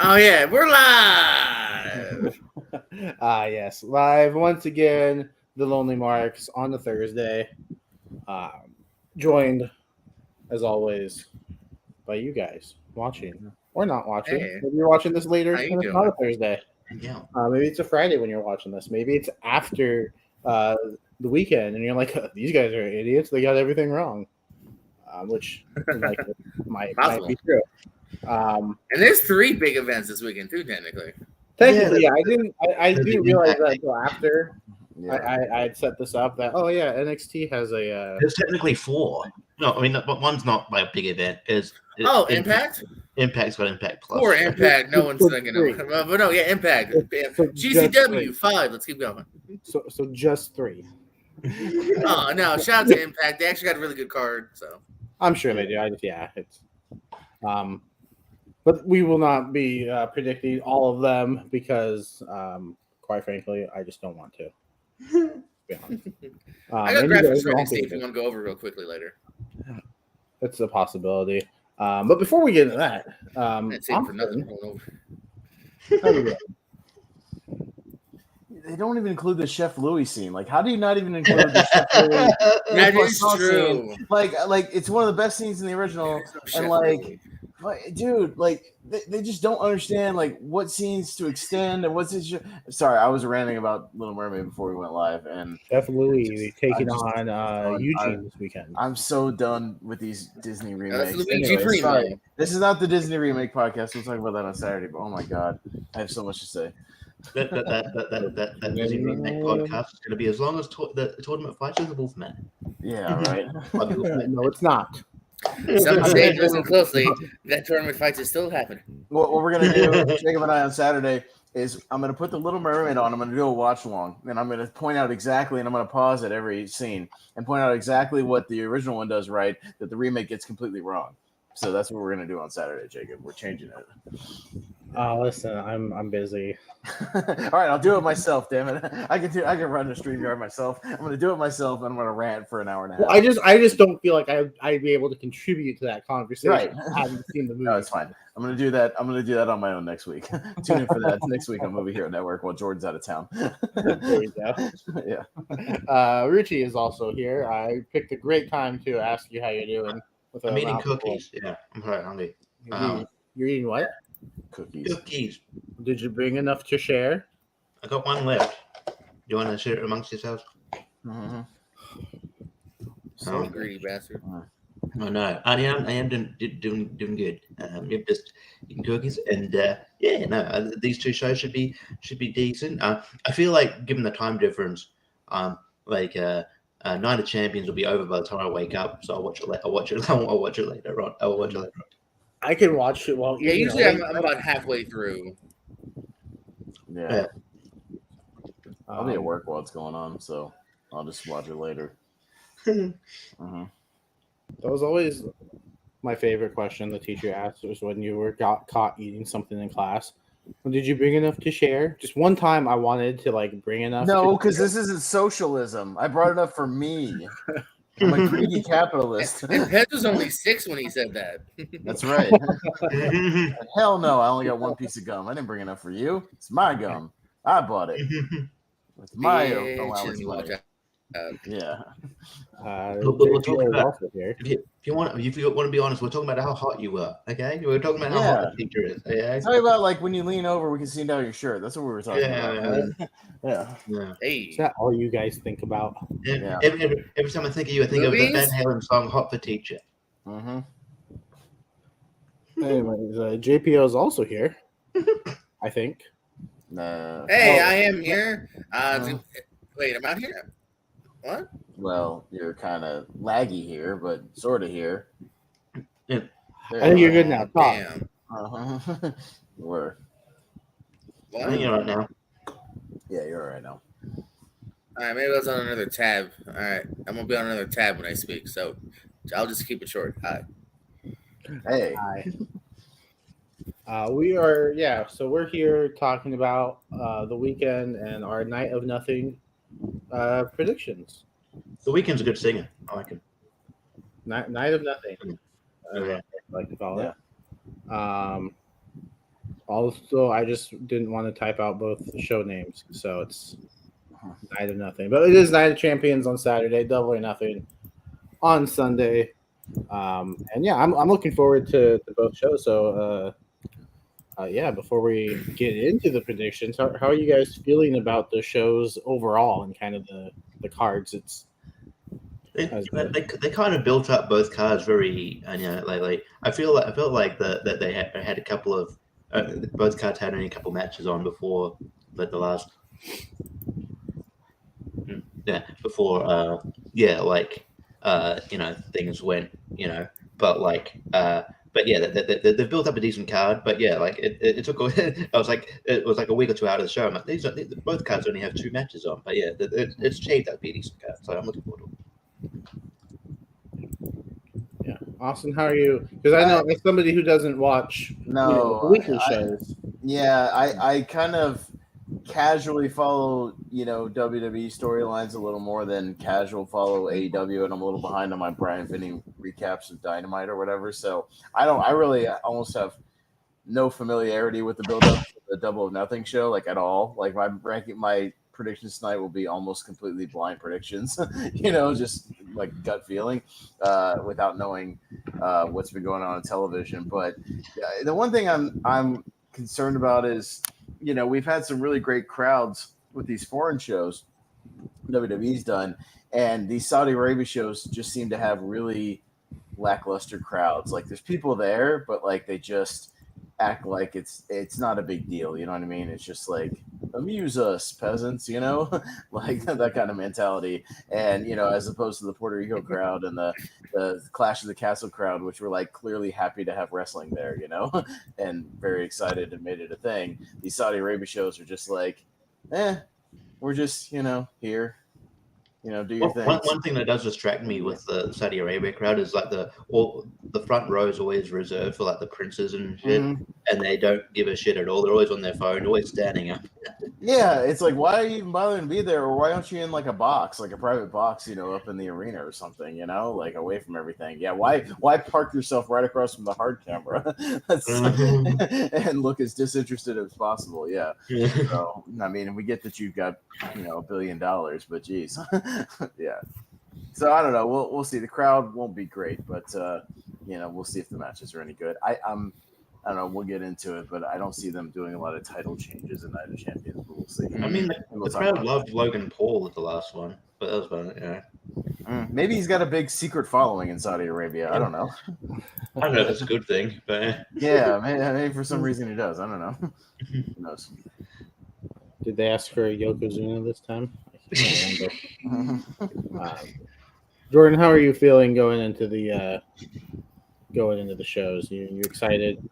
Oh yeah, we're live. Yes, live once again. The Lonely Marks on the Thursday, joined as always by you guys watching or not watching. Hey, Maybe you're watching this later how you and it's not a doing? Thursday. Yeah. Maybe it's a Friday when you're watching this. Maybe it's after uh, the weekend and you're like, these guys are idiots. They got everything wrong, which like might Possible. be true. Um, And there's 3 big events this weekend too, technically. Technically, Yeah, I the didn't realize Impact that thing. until after Yeah. I had set this up. That NXT has a There's technically 4. No, I mean, but one's not like a big event. Impact? Impact's got Impact Plus. Poor Impact. No one's So thinking three. of. But no, yeah, Impact. So just GCW three. 5. Let's keep going. so just 3. Oh no! Shout out to Impact. They actually got a really good card. So I'm sure they do. It's but we will not be predicting all of them because quite frankly, I just don't want to. Be honest. I got and you graphics guys ready don't to see have if you want to go over real quickly later. It's a possibility. But before we get into that, That's it for nothing. Austin, Going over. how you doing? They don't even include the Chef Louis scene. Like, how do you not even include the Chef Louis? That plus is sauce true. scene? Like it's one of the best scenes in the original. And like, dude, like they just don't understand like what scenes to extend and what's it. Sorry, I was ranting about Little Mermaid before we went live, and Chef Louis taking I just- on Eugene this weekend. I'm so done with these Disney remakes. Luigi Anyway, Primo. sorry. This is not the Disney remake podcast. We'll talk about that on Saturday. But oh my god, I have so much to say. That Disney remake podcast is going to be as long as the tournament fights with the Wolfman. Yeah, right. No, it's not. Some say listen closely. That tournament fights is still happening. What we're gonna do, Jacob and I, on Saturday is I'm gonna put the Little Mermaid on. I'm gonna do a watch along, and I'm gonna point out exactly, and I'm gonna pause at every scene and point out exactly what the original one does right that the remake gets completely wrong. So that's what we're gonna do on Saturday, Jacob. We're changing it. Listen, I'm busy. All right, I'll do it myself. Damn it, I can run the StreamYard myself. I'm gonna do it myself, and I'm gonna rant for an hour and a half. Well, I just don't feel like I'd be able to contribute to that conversation. Right. Having seen the movie. No, it's fine. I'm gonna do that. I'm gonna do that on my own next week. Tune in for that next week on Movie Hero Network while Jordan's out of town. There you go. Yeah. Richie is also here. I picked a great time to ask you how you're doing. With I'm a eating mouthful. cookies. Yeah, I'm very hungry. You're eating what? Cookies. Cookies. Did you bring enough to share? I got one left. You want to share it amongst yourselves? Mm-hmm. So greedy bastard. Oh no, I am doing good. You're just eating cookies, and these two shows should be decent. I feel like given the time difference, Night of Champions will be over by the time I wake up, so I'll watch it later. I'll watch it later on. I can watch it while Yeah, eating. usually I'm about halfway through. Yeah. I'll be at work while it's going on, so I'll just watch it later. That was always my favorite question the teacher asked was when you were caught eating something in class. Well, did you bring enough to share? Just one time I wanted to bring enough. No, because this isn't socialism. I brought it up for me. I'm a greedy capitalist. And Pez was only 6 when he said that. That's right. Hell no, I only got one piece of gum. I didn't bring enough for you. It's my gum. I bought it. With my allowance money. Yeah. We'll talk about, if you want to be honest, we're talking about how hot you were. Okay, we're talking about how hot the teacher is. Yeah. Talking about when you lean over, we can see down your shirt. That's what we were talking about. Yeah. Hey, Is that all you guys think about? Yeah. Every time I think of you, I think of the Van Halen song "Hot for Teacher." Mm-hmm. Anyways, JPO is also here. I think. Hey, I am here. Wait, I'm out here. What? Well, you're kind of laggy here, but sort of here. Yeah. I think you're good now. Talk. Damn. Uh-huh. Where? What? I think you're right now. Yeah, you're all right now. All right, maybe I was on another tab. All right, I'm gonna be on another tab when I speak, so I'll just keep it short. Hi. Hey. We are, so we're here talking about the weekend and our Night of Nothing predictions. The Weeknd's a good singer. I like him. Night of Nothing, Okay. I like to call it. Also, I just didn't want to type out both show names, so it's Night of Nothing. But it is Night of Champions on Saturday, Double or Nothing on Sunday. And yeah, I'm looking forward to both shows. So yeah, before we get into the predictions, how are you guys feeling about the shows overall and kind of the cards? They kind of built up both cards very, lately. I felt like that they had a couple of both cards had only a couple matches on before the last. Yeah, before things went, but yeah, they've built up a decent card. But yeah, like it took. It was like a week or two out of the show. I'm like, both cards only have 2 matches on. But yeah, it's shaped up to be a decent card. So I'm looking forward to it. Yeah, Austin, how are you? Because I know as somebody who doesn't watch the weekly shows. I kind of casually follow WWE storylines a little more than casual follow AEW, and I'm a little behind on my Brian Finney recaps of Dynamite or whatever. So I really almost have no familiarity with the build up to the Double or Nothing show, like at all. Like my predictions tonight will be almost completely blind predictions, just like gut feeling, without knowing what's been going on television. But the one thing I'm concerned about is, we've had some really great crowds with these foreign shows WWE's done, and these Saudi Arabia shows just seem to have really lackluster crowds. Like there's people there, but like they just act like it's not a big deal. You know what I mean? It's just like, amuse us, peasants, like that kind of mentality. And, as opposed to the Puerto Rico crowd and the Clash of the Castle crowd, which were like clearly happy to have wrestling there, and very excited and made it a thing. These Saudi Arabia shows are just like, we're just, here. Do your thing. One thing that does distract me with the Saudi Arabia crowd is like the front row is always reserved for like the princes and shit, and they don't give a shit at all. They're always on their phone, always standing up. Yeah, it's like, why are you even bothering to be there, or why aren't you in like a box, like a private box, up in the arena or something, like away from everything? Yeah, why park yourself right across from the hard camera and look as disinterested as possible? Yeah. So I mean, we get that you've got $1 billion, but geez. Yeah. So I don't know. We'll see. The crowd won't be great, but we'll see if the matches are any good. I don't know. We'll get into it, but I don't see them doing a lot of title changes in Night of Champions. But we'll see. I mean, the crowd loved Logan Paul at the last one, but that was about it. Maybe he's got a big secret following in Saudi Arabia. I don't know. I don't know if that's a good thing, but yeah, maybe for some reason he does. I don't know. Who knows? Did they ask for Yokozuna this time? Jordan, how are you feeling going into the shows? You excited?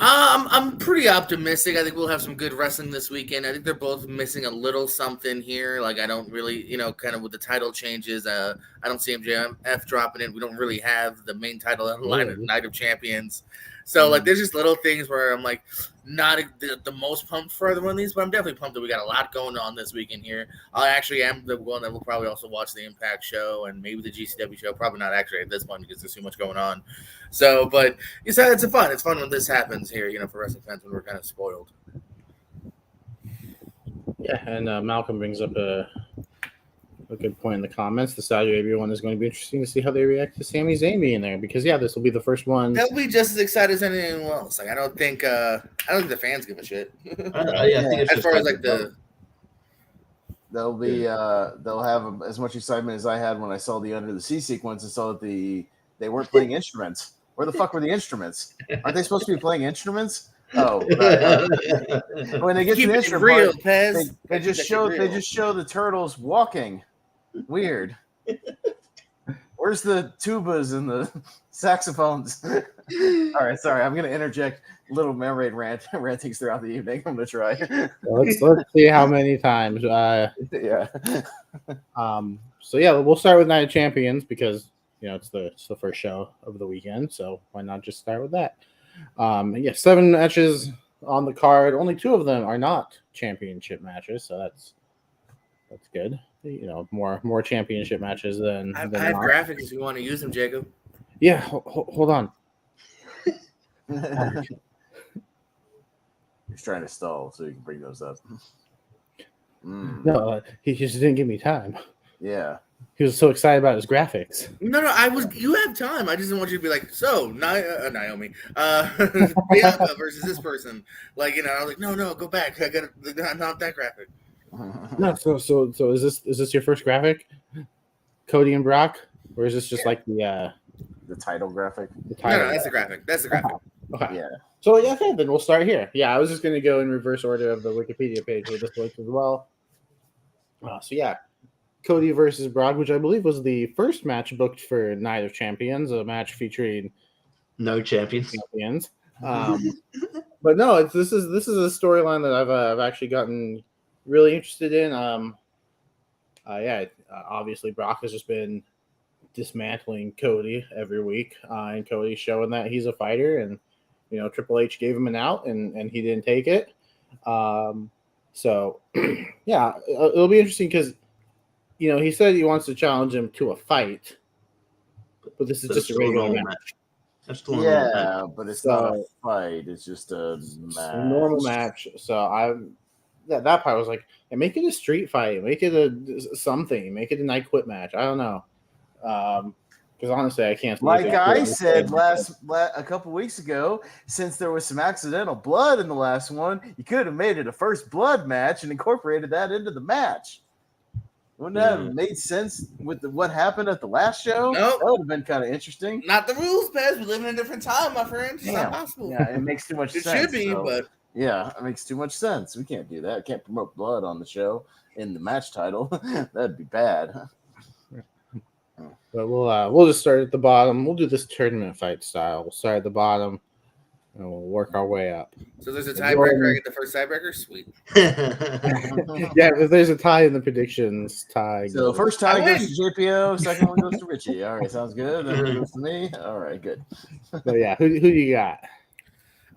I'm pretty optimistic. I think we'll have some good wrestling this weekend. I think they're both missing a little something here. Like I don't really, kind of with the title changes. I don't see MJF dropping it. We don't really have the main title on the line of Night of Champions. So like, there's just little things where I'm like not the most pumped for either one of these, but I'm definitely pumped that we got a lot going on this weekend here. I actually am the one that will probably also watch the Impact show and maybe the GCW show. Probably not actually at this point because there's too much going on. So, but it's fun. It's fun when this happens here, for wrestling fans when we're kind of spoiled. Yeah, and Malcolm brings up a good point in the comments. The Saudi Arabia one is going to be interesting to see how they react to Sami Zayn being there because this will be the first one. They'll be just as excited as anyone else. Like I don't think the fans give a shit. I think it's as far as like they'll have as much excitement as I had when I saw the Under the Sea sequence and saw that they weren't playing instruments. Where the fuck were the instruments? Aren't they supposed to be playing instruments? Oh, when they get to the instrument part, they just show the turtles walking. Weird. Where's the tubas and the saxophones? All right, sorry. I'm going to interject Little Mermaid rantings throughout the evening. I'm going to try. Let's see how many times. Yeah. So yeah, we'll start with Night of Champions because it's the first show of the weekend. So why not just start with that? 7 matches on the card. Only 2 of them are not championship matches, so that's good. More championship matches than. I have graphics if you want to use them, Jacob. Yeah, hold on. He's trying to stall so you can bring those up. No, he just didn't give me time. Yeah. He was so excited about his graphics. No, I was. You have time. I just didn't want you to be like, so Naomi, Bianca versus this person. Like, I was like, no, go back. I got not that graphic. No, so is this your first graphic, Cody and Brock, or is this just like the title graphic? The title. No, that's the graphic. That's the graphic. Okay. Yeah. So okay, then we'll start here. Yeah, I was just going to go in reverse order of the Wikipedia page with this link as well. So yeah, Cody versus Brock, which I believe was the first match booked for Night of Champions, a match featuring no champions. But no, this is a storyline that I've actually gotten really interested in. Obviously Brock has just been dismantling Cody every week, and Cody's showing that he's a fighter, and Triple H gave him an out, and he didn't take it. So yeah, it'll be interesting because he said he wants to challenge him to a fight, but this is just a regular match. Yeah, but it's not a fight. It's just a normal match. So that part was like, make it a street fight, make it a something, make it a night quit match. I don't know, because honestly, I can't. Like I said a couple weeks ago, since there was some accidental blood in the last one, you could have made it a first blood match and incorporated that into the match. Wouldn't that have made sense with what happened at the last show? Nope. That would have been kind of interesting. Not the rules, Pez. We live in a different time, my friend. It's not possible. Yeah, it makes too much sense. It should be, but yeah, it makes too much sense. We can't do that. Can't promote blood on the show in the match title. That'd be bad. But we'll just start at the bottom. We'll do this tournament fight style. We'll start at the bottom, and we'll work our way up. So there's a tiebreaker. I get the first tiebreaker. Sweet. Yeah, if there's a tie in the predictions, tie. So the first tie goes to JPO. Second one goes to Richie. All right, sounds good. Then it goes to me. All right, good. So yeah, who do you got?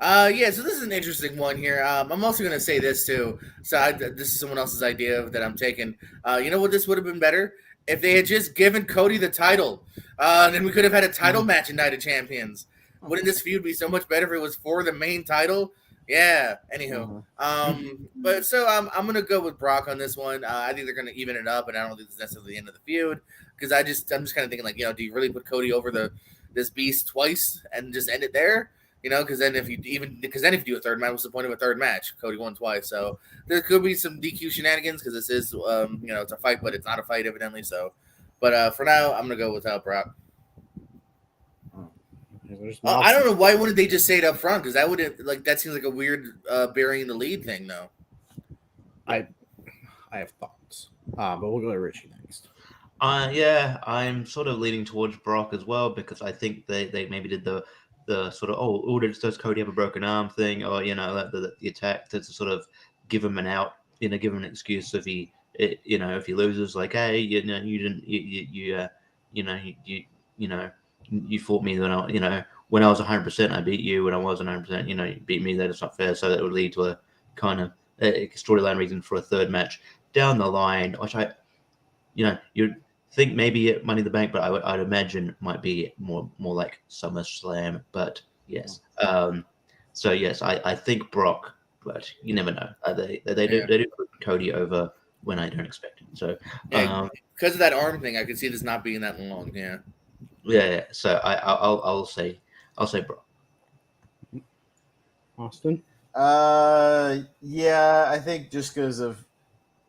So this is an interesting one here. I'm also going to say this too. So this is someone else's idea that I'm taking. You know what? This would have been better if they had just given Cody the title. Then we could have had a title match in Night of Champions. Wouldn't this feud be so much better if it was for the main title? Yeah. Anywho, but so I'm going to go with Brock on this one. I think they're going to even it up, and I don't think this is necessarily the end of the feud because I'm just kind of thinking like, do you really put Cody over this beast twice and just end it there? Because then if you do a third match, what's the point of a third match? Cody won twice, so there could be some DQ shenanigans because this is, it's a fight, but it's not a fight evidently. So, but for now, I'm gonna go without Brock. I don't know why wouldn't they just say it up front? Because that seems like a weird burying the lead thing, though. I have thoughts, but we'll go to Richie next. I'm sort of leaning towards Brock as well because I think they maybe did the sort of does Cody have a broken arm thing, or the attack to sort of give him an out, give him an excuse if he loses, like, hey, you didn't you fought me when I was 100%, I beat you. When I wasn't 100%, you beat me. That is not fair. So that would lead to a kind of a storyline reason for a third match down the line, which you'd think maybe at Money in the Bank, but I'd imagine might be more like SummerSlam. But yes, so yes, I think Brock, but you never know. They do put Cody over when I don't expect him. So because of that arm thing, I could see this not being that long. Yeah. Yeah. So I'll say Brock. Austin. Yeah, I think just because of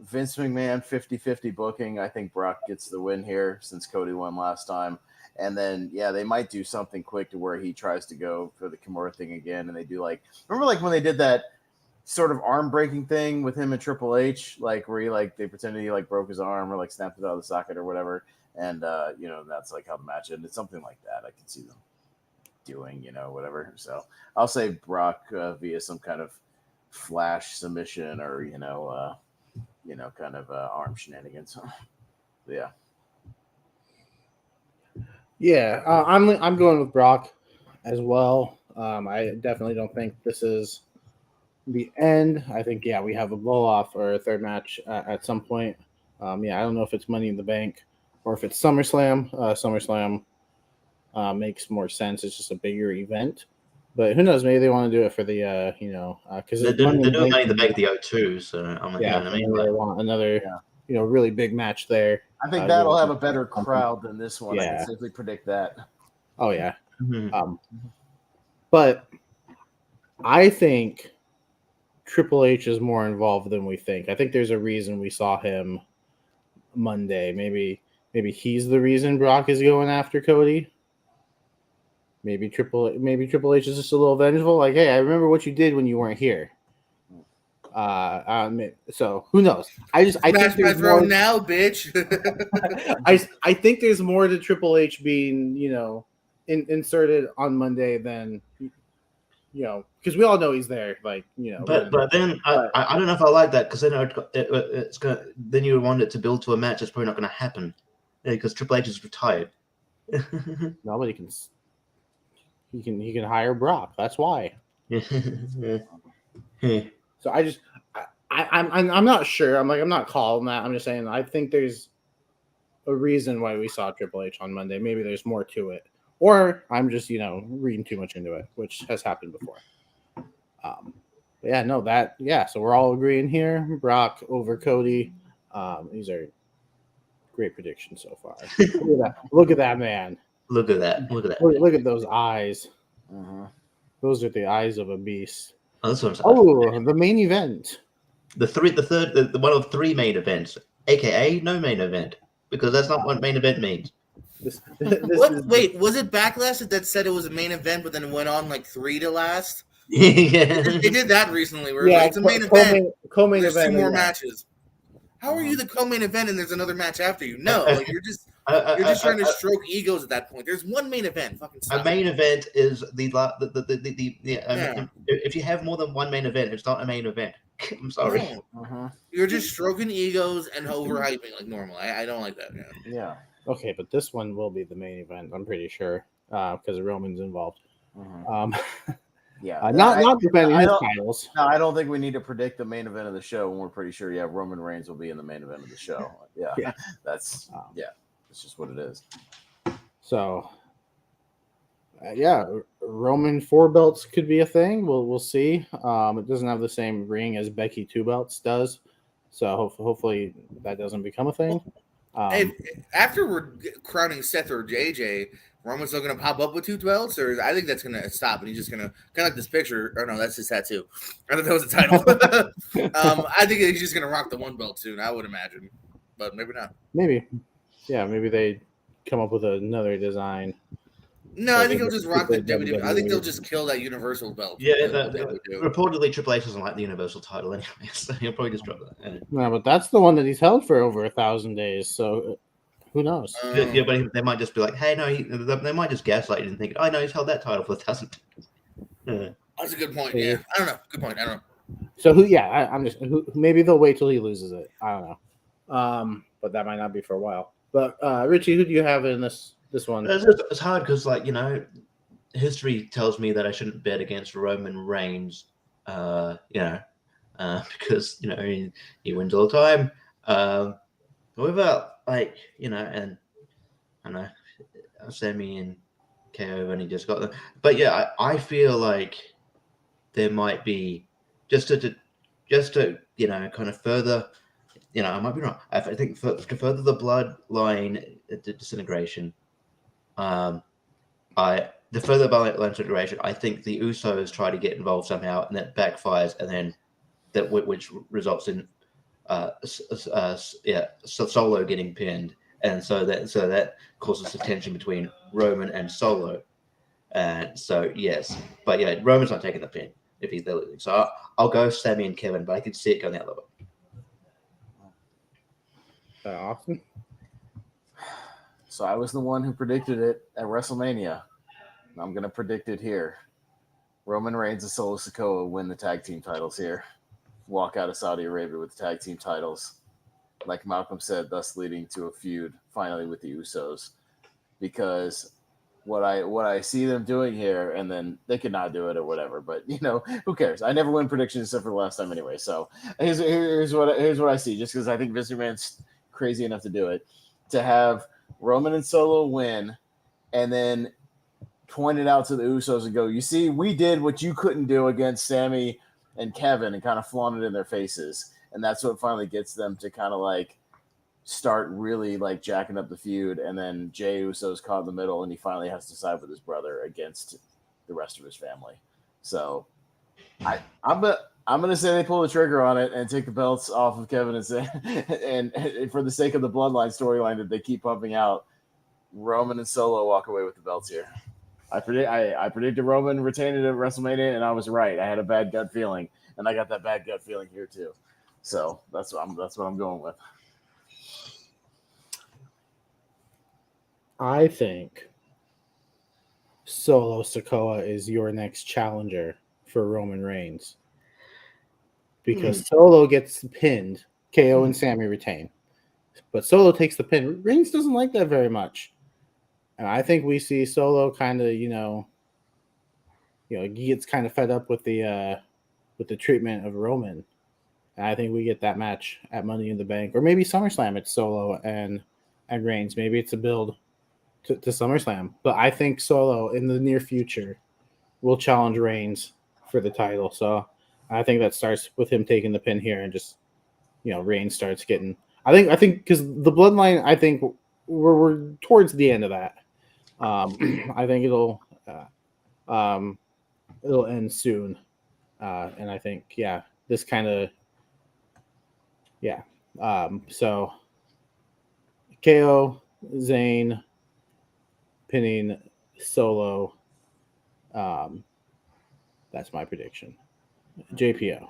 Vince McMahon 50-50 booking, I think Brock gets the win here since Cody won last time. And then, they might do something quick to where he tries to go for the Kimura thing again. And they do remember when they did that sort of arm breaking thing with him and Triple H, where he they pretended he broke his arm or snapped it out of the socket or whatever. And, that's how the match ended. Something like that. I can see them doing, whatever. So I'll say Brock via some kind of flash submission or, kind of arm shenanigans. Yeah. Yeah, I'm going with Brock as well. I definitely don't think this is the end. I think we have a blow off or a third match at some point. I don't know if it's Money in the Bank or if it's SummerSlam. SummerSlam makes more sense. It's just a bigger event. But who knows? Maybe they want to do it for the because they're doing Money in the Bank at the O2, so you know what I mean. They want another really big match there. I think that'll have a better crowd than this one. I can safely predict that. Oh yeah. Mm-hmm. But I think Triple H is more involved than we think. I think there's a reason we saw him Monday. Maybe he's the reason Brock is going after Cody. Maybe Triple H is just a little vengeful. Like, hey, I remember what you did when you weren't here. So who knows? I think there's more now, bitch. I think there's more to Triple H being inserted on Monday than because we all know he's there. Like but then I don't know if I like that because then it's going then you want it to build to a match that's probably not going to happen because Triple H is retired. Nobody can. He can hire Brock. That's why. So I'm not sure. I'm not calling that. I'm just saying I think there's a reason why we saw Triple H on Monday. Maybe there's more to it, or I'm just reading too much into it, which has happened before. So we're all agreeing here. Brock over Cody. These are great predictions so far. Look at that man. Look at that. Look at those eyes. Uh-huh. Those are the eyes of a beast. Oh, that's what I'm saying. The main event. The one of three main events, aka no main event, because that's not what main event means. Wait, was it Backlash that said it was a main event, but then it went on like 3 to last? Yeah. They did that recently. Where it's a main event. Co-main there's event. 2 more matches. How are you the co-main event and there's another match after you? No, like you're just trying to stroke egos at that point. There's one main event. Fucking stop. A main event is if you have more than one main event, it's not a main event. I'm sorry. No. You're just stroking egos and overhyping like normal. I don't like that. Yeah. Okay, but this one will be the main event. I'm pretty sure because Roman's involved. Yeah, not defending his titles. No, I don't think we need to predict the main event of the show when we're pretty sure. Yeah, Roman Reigns will be in the main event of the show. Yeah. That's it's just what it is. So, Roman 4 belts could be a thing. We'll see. It doesn't have the same ring as Becky 2 belts does, so hopefully that doesn't become a thing. After we're crowning Seth or JJ, Roman's still going to pop up with 2 belts, or I think that's going to stop, and he's just going to kind of like this picture. Or no, that's his tattoo. I thought that was a title. I think he's just going to rock the 1 belt soon. I would imagine, but maybe not. Maybe they come up with another design. No, I think he'll just rock the WWE. I think they'll just kill that Universal belt. Yeah, reportedly Triple H doesn't like the Universal title anyway, so he'll probably just drop that. No, but that's the one that he's held for over 1,000 days. So. Who knows? Yeah, but they might just be like, "Hey, no." They might just gaslight you and think, "I know he's held that title for 1,000." That's a good point. Yeah, I don't know. Good point. I don't know. So maybe they'll wait till he loses it. I don't know. But that might not be for a while. But Richie, who do you have in this one? It's hard because, history tells me that I shouldn't bet against Roman Reigns. Because he wins all the time. What about and I know Sammy and KO only just got them, but yeah, I feel like there might be just to kind of further, I might be wrong. I think to further the bloodline disintegration, the further bloodline disintegration, I think the Usos try to get involved somehow, and that backfires, and then which results in Solo getting pinned, and so that causes the tension between Roman and Solo, and so yes, but yeah, Roman's not taking the pin if he's there losing. So I'll go Sammy and Kevin, but I can see it going the other way. Awesome. So I was the one who predicted it at WrestleMania. I'm going to predict it here. Roman Reigns and Solo Sikoa win the tag team titles here. Walk out of Saudi Arabia with the tag team titles. Like Malcolm said, thus leading to a feud finally with the Usos. Because what I see them doing here, and then they could not do it or whatever, but who cares? I never win predictions except for the last time anyway. So here's what I see, just because I think Vince McMahon's crazy enough to do it. To have Roman and Solo win, and then point it out to the Usos and go, you see, we did what you couldn't do against Sammy and Kevin, and kind of flaunt it in their faces. And that's what finally gets them to kind of like start really like jacking up the feud. And then Jey Uso's caught in the middle, and he finally has to side with his brother against the rest of his family. So I'm going to say they pull the trigger on it and take the belts off of Kevin and say, and for the sake of the Bloodline storyline that they keep pumping out, Roman and Solo walk away with the belts here. I predicted Roman retaining it at WrestleMania, and I was right. I had a bad gut feeling, and I got that bad gut feeling here too. So that's what I'm going with. I think Solo Sikoa is your next challenger for Roman Reigns. Because Solo gets pinned, KO and Sammy retain. But Solo takes the pin. Reigns doesn't like that very much. And I think we see Solo kind of, he gets kind of fed up with the treatment of Roman. And I think we get that match at Money in the Bank. Or maybe SummerSlam, it's Solo and Reigns. Maybe it's a build to SummerSlam. But I think Solo in the near future will challenge Reigns for the title. So I think that starts with him taking the pin here, and just, Reigns starts getting. I think because the Bloodline, I think we're towards the end of that. I think it'll end soon, and I think this kind of so KO, Zayn pinning Solo. That's my prediction. JPO.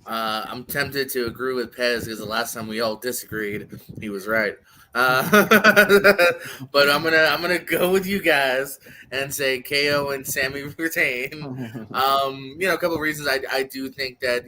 I'm tempted to agree with Pez because the last time we all disagreed, he was right. But I'm gonna go with you guys and say KO and Sammy retain. A couple of reasons. I do think that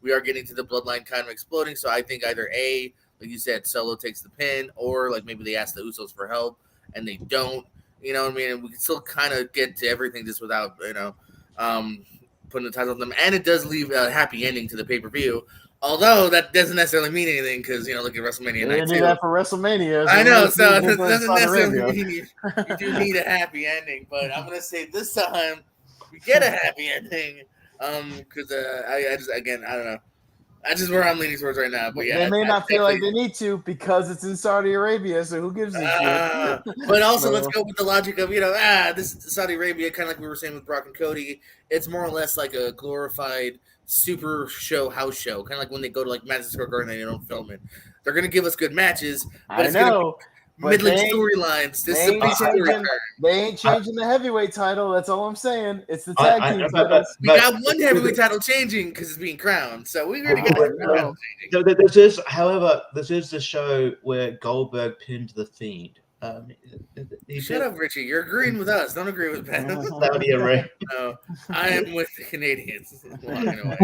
we are getting to the Bloodline kind of exploding. So I think either A, like you said, Solo takes the pin, or like maybe they ask the Usos for help and they don't. You know what I mean? And we can still kind of get to everything just without putting the titles on them, and it does leave a happy ending to the pay-per-view. Although that doesn't necessarily mean anything because look at WrestleMania They night do that for WrestleMania. I know, so it doesn't necessarily mean you do need a happy ending. But I'm gonna say this time we get a happy ending. Because I just I don't know. That's just where I'm leaning towards right now. But they may not feel like they need to because it's in Saudi Arabia, so who gives a shit? But also, let's go with the logic of this is Saudi Arabia, kind of like we were saying with Brock and Cody. It's more or less like a glorified super show, house show, kind of like when they go to like Madison Square Garden and they don't film it. They're gonna give us good matches, but it's gonna be middling storylines. This is a big story turn. They ain't changing the heavyweight title. That's all I'm saying. It's the tag team titles. We got one heavyweight title changing because it's being crowned. So we already got one title changing. However, this is the show where Goldberg pinned the Fiend. Shut up, Richie. You're agreeing with us. Don't agree with Ben. Saudi Arabia. No, I am with the Canadians. Walking away.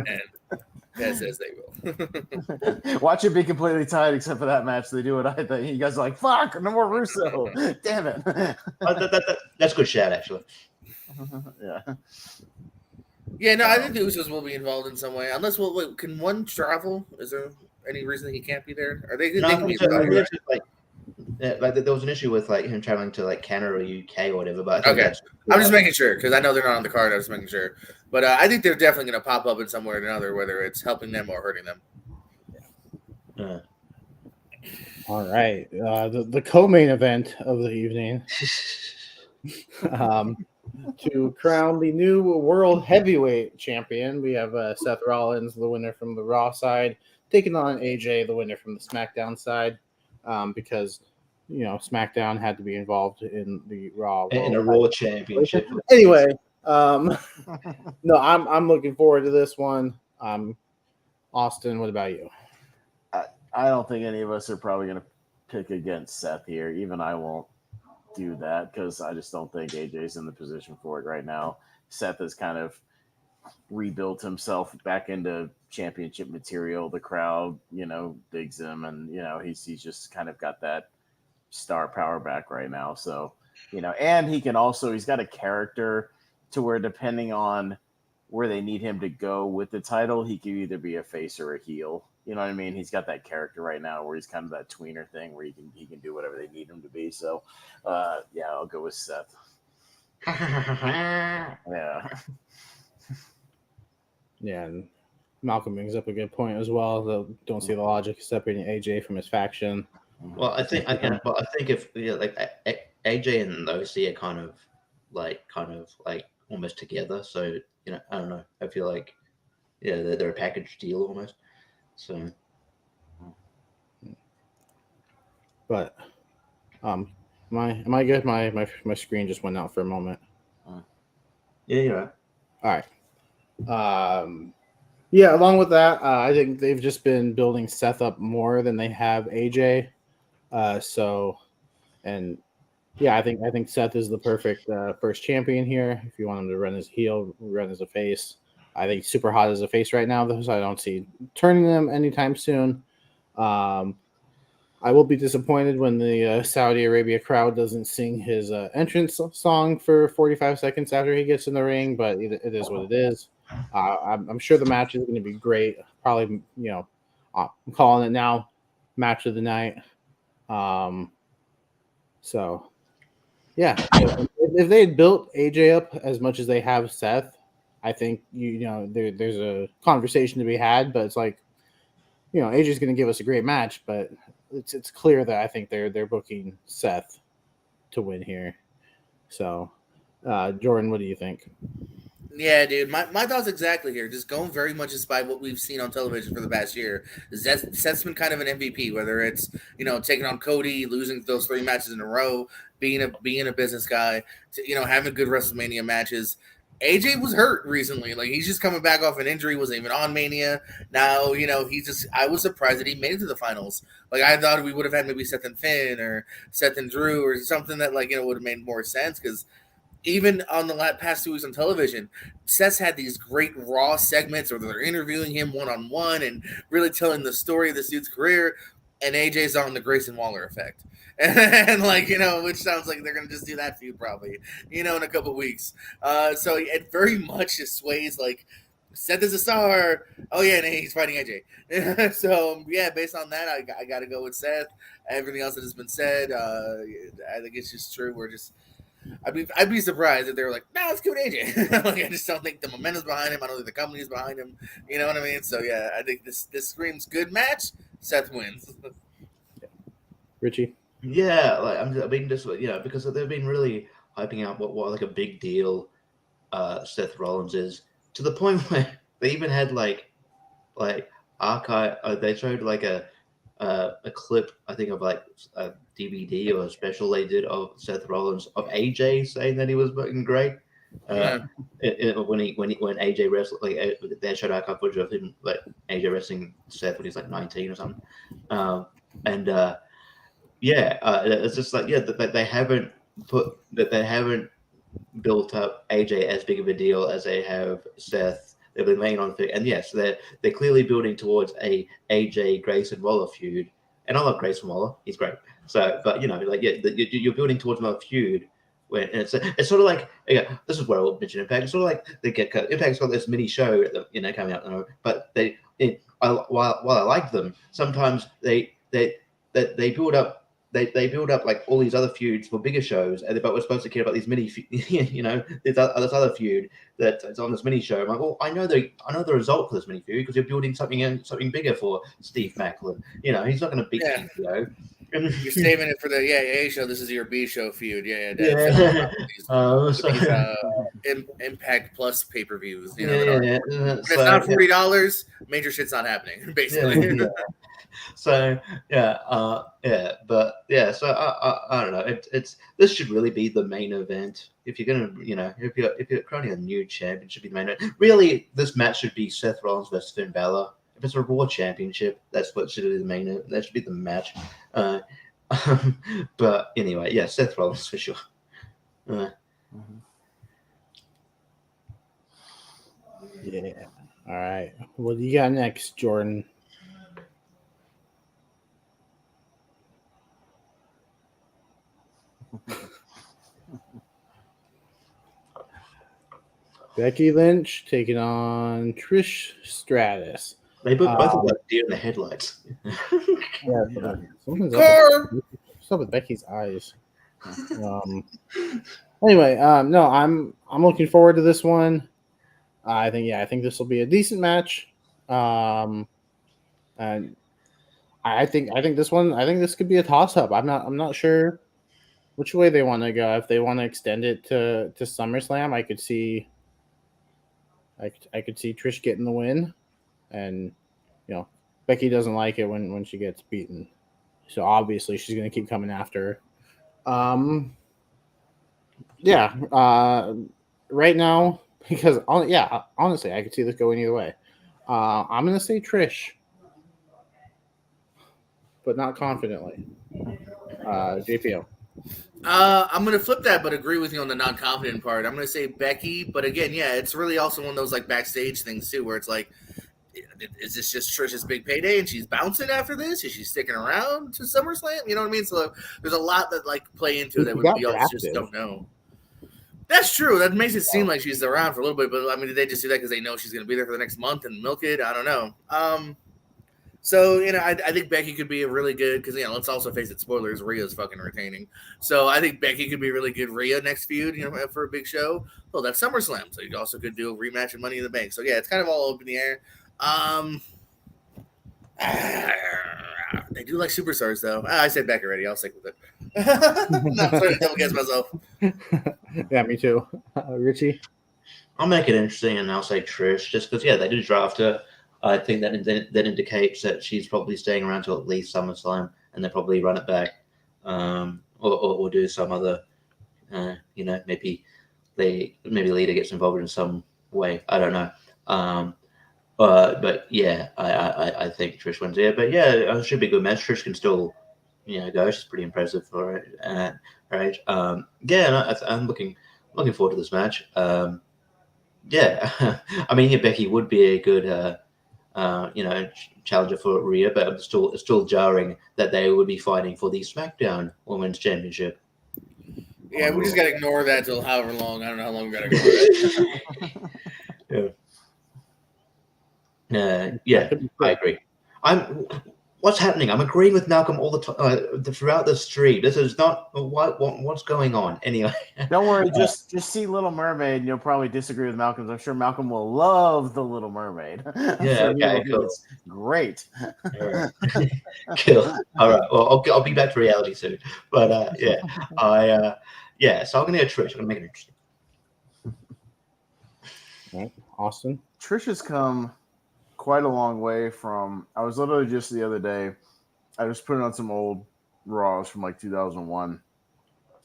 And Pez says they will. Watch it be completely tied, except for that match. They do what I think. You guys are like, fuck, no more Russo. Damn it. That's a good shout, actually. Yeah. Yeah, no, I think the Usos will be involved in some way. Unless, can one travel? Is there any reason he can't be there? Are they? No, there was an issue with him traveling to Canada or UK or whatever. But okay, I'm just making sure because I know they're not on the card. I was making sure, but I think they're definitely going to pop up in some way or another, whether it's helping them or hurting them. Yeah. All right, the co-main event of the evening. To crown the new World Heavyweight Champion, we have Seth Rollins, the winner from the Raw side, taking on AJ, the winner from the SmackDown side, because SmackDown had to be involved in the Raw in a Raw Championship. Anyway, no, I'm looking forward to this one. Austin, what about you? I don't think any of us are probably going to pick against Seth here. Even I won't do that because I just don't think AJ's in the position for it right now. Seth has kind of rebuilt himself back into championship material. The crowd, digs him, and he's just kind of got that star power back right now. So, and he's got a character to where depending on where they need him to go with the title, he could either be a face or a heel. You know what I mean? He's got that character right now where he's kind of that tweener thing where he can do whatever they need him to be. So, yeah, I'll go with Seth. Yeah. Yeah, and Malcolm brings up a good point as well. Don't see the logic of separating AJ from his faction. Well, I think if AJ and OC are kind of like almost together. So I don't know. I feel like they're a package deal almost. So, but am I good? My screen just went out for a moment. yeah, you're right. All right. Yeah, along with that, I think they've just been building Seth up more than they have AJ. I think Seth is the perfect first champion here. If you want him to run as heel, run as a face. I think he's super hot as a face right now, though, so I don't see turning him anytime soon. I will be disappointed when the Saudi Arabia crowd doesn't sing his entrance song for 45 seconds after he gets in the ring, but it is what it is. I'm sure the match is going to be great. Probably, I'm calling it now, match of the night. So, yeah, if they had built AJ up as much as they have Seth, I think there's a conversation to be had. But it's like, AJ's going to give us a great match, but it's clear that I think they're booking Seth to win here. So, Jordan, what do you think? Yeah, dude. My thoughts exactly here. Just going very much despite what we've seen on television for the past year. Seth's been kind of an MVP, whether it's taking on Cody, losing those 3 matches in a row, being a business guy, having good WrestleMania matches. AJ was hurt recently. Like, he's just coming back off an injury, wasn't even on Mania. Now, I was surprised that he made it to the finals. Like, I thought we would have had maybe Seth and Finn or Seth and Drew or something that would have made more sense, because even on the past 2 weeks on television, Seth's had these great Raw segments where they're interviewing him one-on-one and really telling the story of this dude's career, and AJ's on the Grayson Waller effect. And which sounds like they're going to just do that for you probably, in a couple weeks. So it very much just sways like, Seth is a star. Oh, yeah, and he's fighting AJ. So, yeah, based on that, I got to go with Seth. Everything else that has been said, I think it's just true. I'd be surprised if they were like, no, let's go with AJ. I just don't think the momentum's behind him. I don't think the company's behind him. You know what I mean? So yeah, I think this screams good match. Seth wins. Richie? Yeah, because they've been really hyping out what like a big deal Seth Rollins is, to the point where they even had like archive. They showed like a clip, I think, of like a DVD or a special they did of Seth Rollins of AJ saying that he was fucking great. When AJ wrestled, like they showed archive footage of him, like AJ wrestling Seth when he's like 19 or something. It's just like that they haven't built up AJ as big of a deal as they have Seth. They've been laying on and yes, they're clearly building towards a AJ Grayson Waller feud. And I love Grayson Waller; he's great. So, but you're building towards another feud. When it's sort of like, this is where I'll mention Impact. It's sort of like Impact's got this mini show coming out, but while I like them, sometimes they build up. They build up like all these other feuds for bigger shows, but we're supposed to care about these mini, this other feud that's on this mini show. I'm like, well, I know the result for this mini feud because you're building something bigger for Steve Macklin. He's not going to beat PCO. You're saving it for the A show. This is your B show feud. Impact Plus pay-per-views. It's not $40. Major shit's not happening. Basically. Yeah. So but yeah. So I don't know. This should really be the main event. If you're gonna, if you're crowning a new champion, it should be the main event. Really, this match should be Seth Rollins versus Finn Balor. If it's a Raw Championship, that's what should be the main event. That should be the match. But anyway, yeah, Seth Rollins for sure. Yeah. All right. What do you got next, Jordan? Becky Lynch taking on Trish Stratus. They both look like deer in the headlights. Yeah, something's Car. up with Becky's eyes. Anyway, no, I'm looking forward to this one. I think this will be a decent match. And I think this could be a toss up. I'm not sure which way they want to go. If they want to extend it to SummerSlam, I could see Trish getting the win, and Becky doesn't like it when she gets beaten, so obviously she's going to keep coming after her. Yeah. Right now, because honestly, I could see this going either way. I'm going to say Trish, but not confidently. JPO. I'm gonna flip that, but agree with you on the non-confident part. I'm gonna say Becky, but again, yeah, it's really also one of those like backstage things too, where it's like, is this just Trish's big payday and she's bouncing after this? Is she sticking around to SummerSlam? You know what I mean? So there's a lot that like play into it that we all just don't know. That's true. That makes it seem like she's around for a little bit, but I mean, did they just do that because they know she's gonna be there for the next month and milk it? I don't know. So, I think Becky could be a really good, because, let's also face it, spoilers, Rhea's fucking retaining. So I think Becky could be a really good Rhea next feud, for a big show. Well, that's SummerSlam, so you also could do a rematch of Money in the Bank. So, yeah, it's kind of all up in the air. They do like superstars, though. I said Becky already. I'll stick with it. I'm trying to double guess myself. Yeah, me too. Richie? I'll make it interesting, and I'll say Trish, just because, they did draft her. I think that indicates that she's probably staying around till at least SummerSlam, and they'll probably run it back, or do some other, maybe Lita gets involved in some way. I don't know. But yeah, I think Trish wins here. But yeah, it should be a good match. Trish can still, go. She's pretty impressive for it. Right. I'm looking forward to this match. Yeah, I mean, Becky would be a good. Challenger for Rhea, but it's still jarring that they would be fighting for the SmackDown Women's Championship. Yeah, we just gotta ignore that till however long. I don't know how long we gotta ignore that. Yeah, I agree. What's happening? I'm agreeing with Malcolm all the time throughout the stream. This is not what's going on. Anyway, don't worry. Just see Little Mermaid, and you'll probably disagree with Malcolm. I'm sure Malcolm will love the Little Mermaid. Yeah, okay, cool. It's great. Right. Cool. All right. Well, I'll be back to reality soon. But So I'm gonna go Trish. I'm gonna make it interesting. All right, Austin. Trish has come quite a long way from. I was literally just the other day. I was putting on some old Raws from like 2001,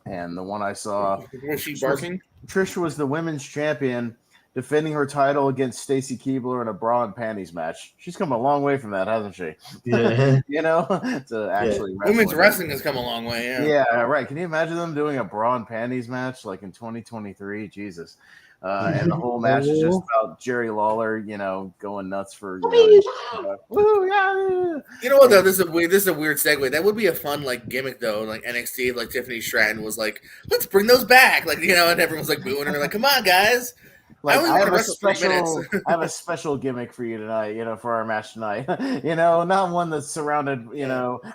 and the one I saw. Was she barking? Trish was the women's champion, defending her title against Stacy Keibler in a bra and panties match. She's come a long way from that, hasn't she? Yeah. To actually women's wrestling has come a long way. Yeah, right. Can you imagine them doing a bra and panties match like in 2023? Jesus. And the whole match is just about Jerry Lawler, going nuts for. You know what though? This is a weird segue. That would be a fun like gimmick though. Like NXT, like Tiffany Stratton was like, "Let's bring those back!" Like and everyone's like booing her. Like, "Come on, guys!" Like, I have a special gimmick for you tonight, for our match tonight. Not one that's surrounded,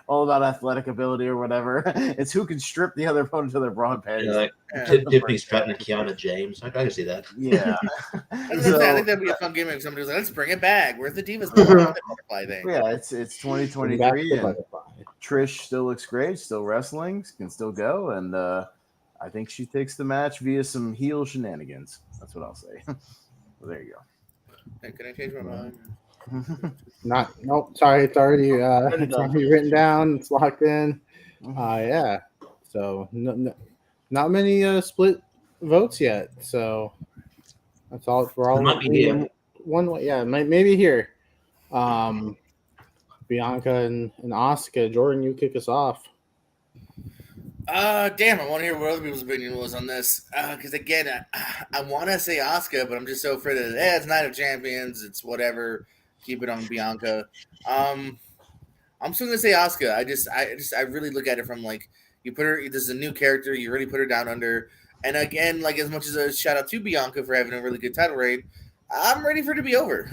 all about athletic ability or whatever. It's who can strip the other opponent to their broad panties. Tiffany Stratton and Kiana James. I can see that. Yeah. I think that'd be a fun gimmick. Somebody was like, "Let's bring it back. Where's the Divas butterfly thing?" Yeah, it's 2023 and Trish still looks great, still wrestling, can still go, and I think she takes the match via some heel shenanigans. That's what I'll say. Well, there you go. Hey, can I change my mind? Nope. Sorry, it's already written down. It's locked in. Yeah. So not many split votes yet. So that's all. We're all one way. Yeah, maybe here. Bianca and Asuka. Jordan, you kick us off. Damn, I want to hear what other people's opinion was on this. Because again, I want to say Asuka, but I'm just so afraid that it's Night of Champions. It's whatever. Keep it on Bianca. I'm still gonna say Asuka. I really look at it from like you put her. This is a new character. You already put her down under. And again, like as much as a shout out to Bianca for having a really good title reign, I'm ready for it to be over.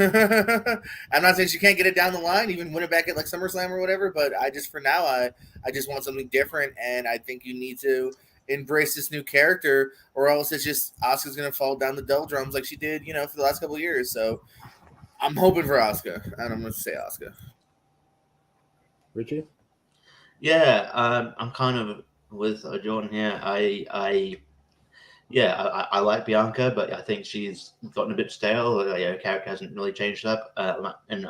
I'm not saying she can't get it down the line, even win it back at like SummerSlam or whatever. But for now, I just want something different, and I think you need to embrace this new character, or else it's just Asuka's gonna fall down the doldrums like she did, for the last couple of years. So I'm hoping for Asuka, and I'm gonna say Asuka. Richie? Yeah, I'm kind of with Jordan here. I like Bianca, but I think she's gotten a bit stale. Her character hasn't really changed up, and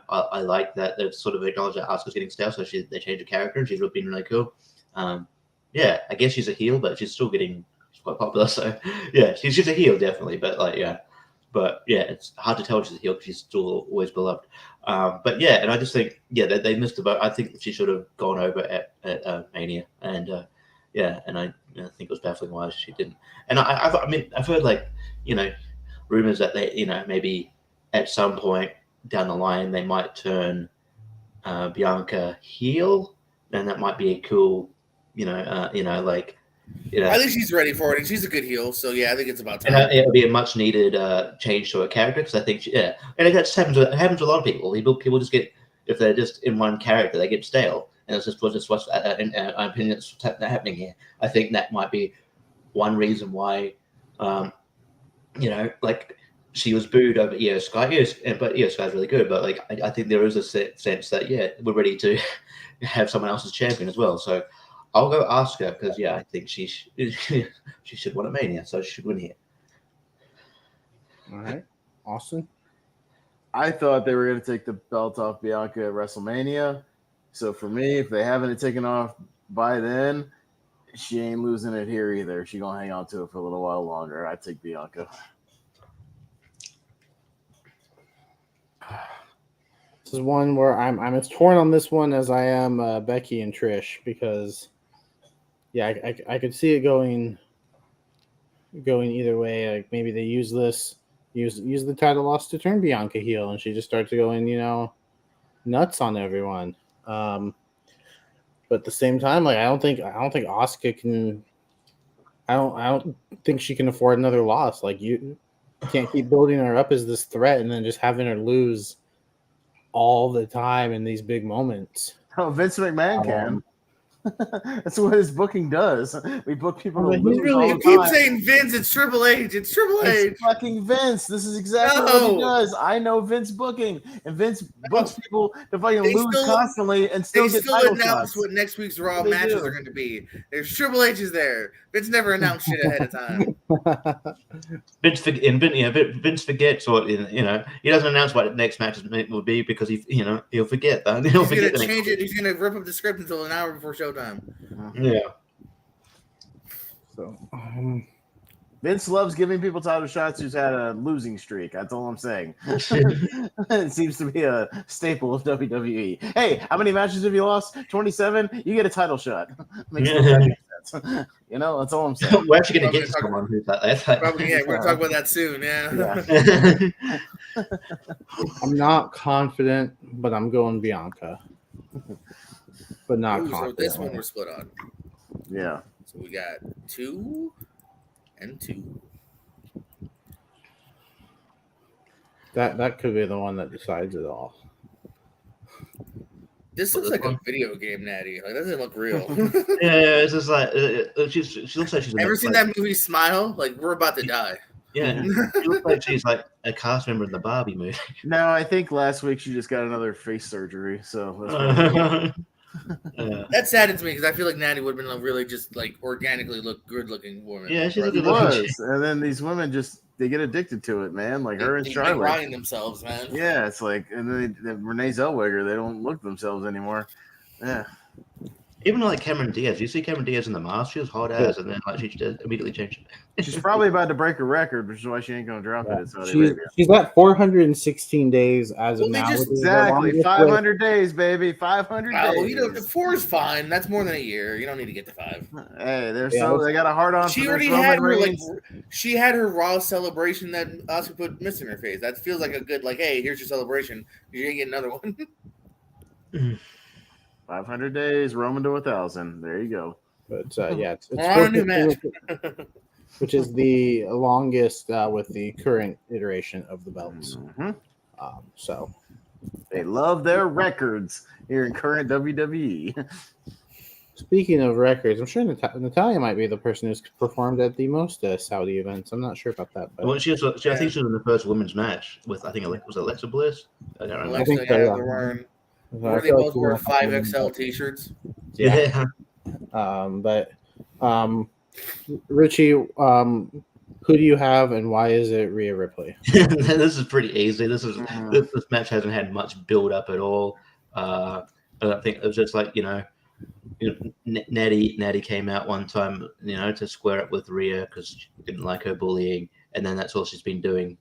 I like that they've sort of acknowledged that Asuka's getting stale, so they changed the character, and she's been really cool. I guess she's a heel, but she's quite popular. So yeah, she's a heel definitely, but it's hard to tell if she's a heel because she's still always beloved. And I just think they missed the boat. I think she should have gone over at Mania, and I think it was baffling why she didn't. And I've heard rumors that they maybe at some point down the line they might turn Bianca heel, and that might be a cool I think she's ready for it, and she's a good heel. So yeah, I think it's about time. And it'll be a much needed change to her character because I think and it happens to a lot of people. People just get, if they're just in one character, they get stale, and it's just what's in my opinion that's what's happening here. I think that might be one reason why, she was booed over Io Sky, but Io Sky's really good. But I think there is a sense that we're ready to have someone else's champion as well. So I'll go Asuka because I think she should win at Mania, so she should win here. All right, Austin. I thought they were going to take the belt off Bianca at WrestleMania. So for me, if they haven't taken off by then, she ain't losing it here either. She gonna hang on to it for a little while longer. I take Bianca. This is one where I'm as torn on this one as I am Becky and Trish because, I could see it going either way. Like maybe they use the title loss to turn Bianca heel, and she just starts going nuts on everyone. But at the same time, I don't think Asuka can. I don't think she can afford another loss. You can't keep building her up as this threat and then just having her lose all the time in these big moments. Oh, Vince McMahon can. That's what his booking does. We book people to lose all the You time. keep saying Vince. It's Triple H. It's Triple H. It's fucking Vince. This is exactly what he does. I know Vince booking, and Vince books people to fucking lose constantly and still get title announce shots. what next week's Raw matches are going to be. There's Triple H is there. Vince never announced shit ahead of time. Vince forgets, or he doesn't announce what the next match will be because he'll forget that. He's going to change it. He's going to rip up the script until an hour before showtime. Yeah. So Vince loves giving people title shots who's had a losing streak. That's all I'm saying. It seems to be a staple of WWE. Hey, how many matches have you lost? 27? You get a title shot. Makes no sense. That's all I'm saying. We're actually going to get to someone who's like that. Probably, we're going to talk about that soon. Yeah. I'm not confident, but I'm going Bianca. But not confident. So this one we're split on. Yeah. So we got 2 and 2. That could be the one that decides it all. This looks like a video game, Natty. That doesn't look real. Yeah, it's just like she looks like she's. Ever seen that movie Smile? We're about to die. Yeah, she looks like she's like a cast member in the Barbie movie. No, I think last week she just got another face surgery. So that saddens me because I feel like Natty would have been a really just organically good-looking woman. Yeah, she's a good looking. And then these women they get addicted to it, man. Her and Charlotte, rotting themselves, man. Yeah, it's and then Renee Zellweger, they don't look themselves anymore. Yeah. Even Cameron Diaz. You see Cameron Diaz in the mask? She was hot ass, and then she just immediately changed it. She's probably about to break a record, which is why she ain't going to drop it. She's at 416 days as of now. Exactly. 500 days, baby. 500 days. 4 is fine. That's more than a year. You don't need to get to 5. Hey, they got a hard on. She already had her she had her Raw celebration that Asuka put mist in her face. That feels like a good hey, here's your celebration. You're gonna get another one. 500 days, Roman to 1,000. There you go. But it's on a new match. which is the longest with the current iteration of the belts. So they love their records here in current WWE. Speaking of records, I'm sure Natalia might be the person who's performed at the most Saudi events. I'm not sure about that, but Well, I think she was in the first women's match with I think was it Alexa Bliss. I don't remember. I think so, yeah. Were they both wear 5XL t-shirts? Yeah. But Richie, who do you have, and why is it Rhea Ripley? This is pretty easy. This match hasn't had much build up at all. I think it was just like Natty came out one time, to square up with Rhea because she didn't like her bullying, and then that's all she's been doing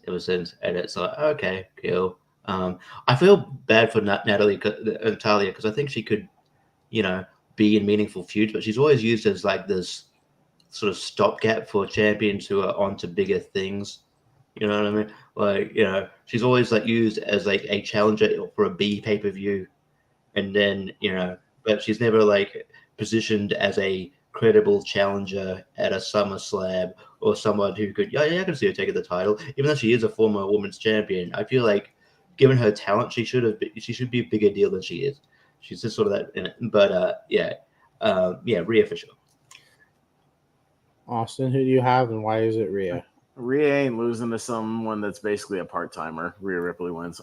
ever since. And it's like, okay, cool. I feel bad for Natalia because I think she could, be in meaningful feuds, but she's always used as like this sort of stopgap for champions who are on to bigger things. You know what I mean? Like, she's always like used as like a challenger for a B pay-per-view, and then but she's never like positioned as a credible challenger at a SummerSlam or someone who could, I can see her taking the title, even though she is a former women's champion. I feel like, given her talent, she should be a bigger deal than she is. She's just sort of that in it. But Rhea for sure. Austin, who do you have, and why is it Rhea? Rhea ain't losing to someone that's basically a part-timer. Rhea Ripley wins.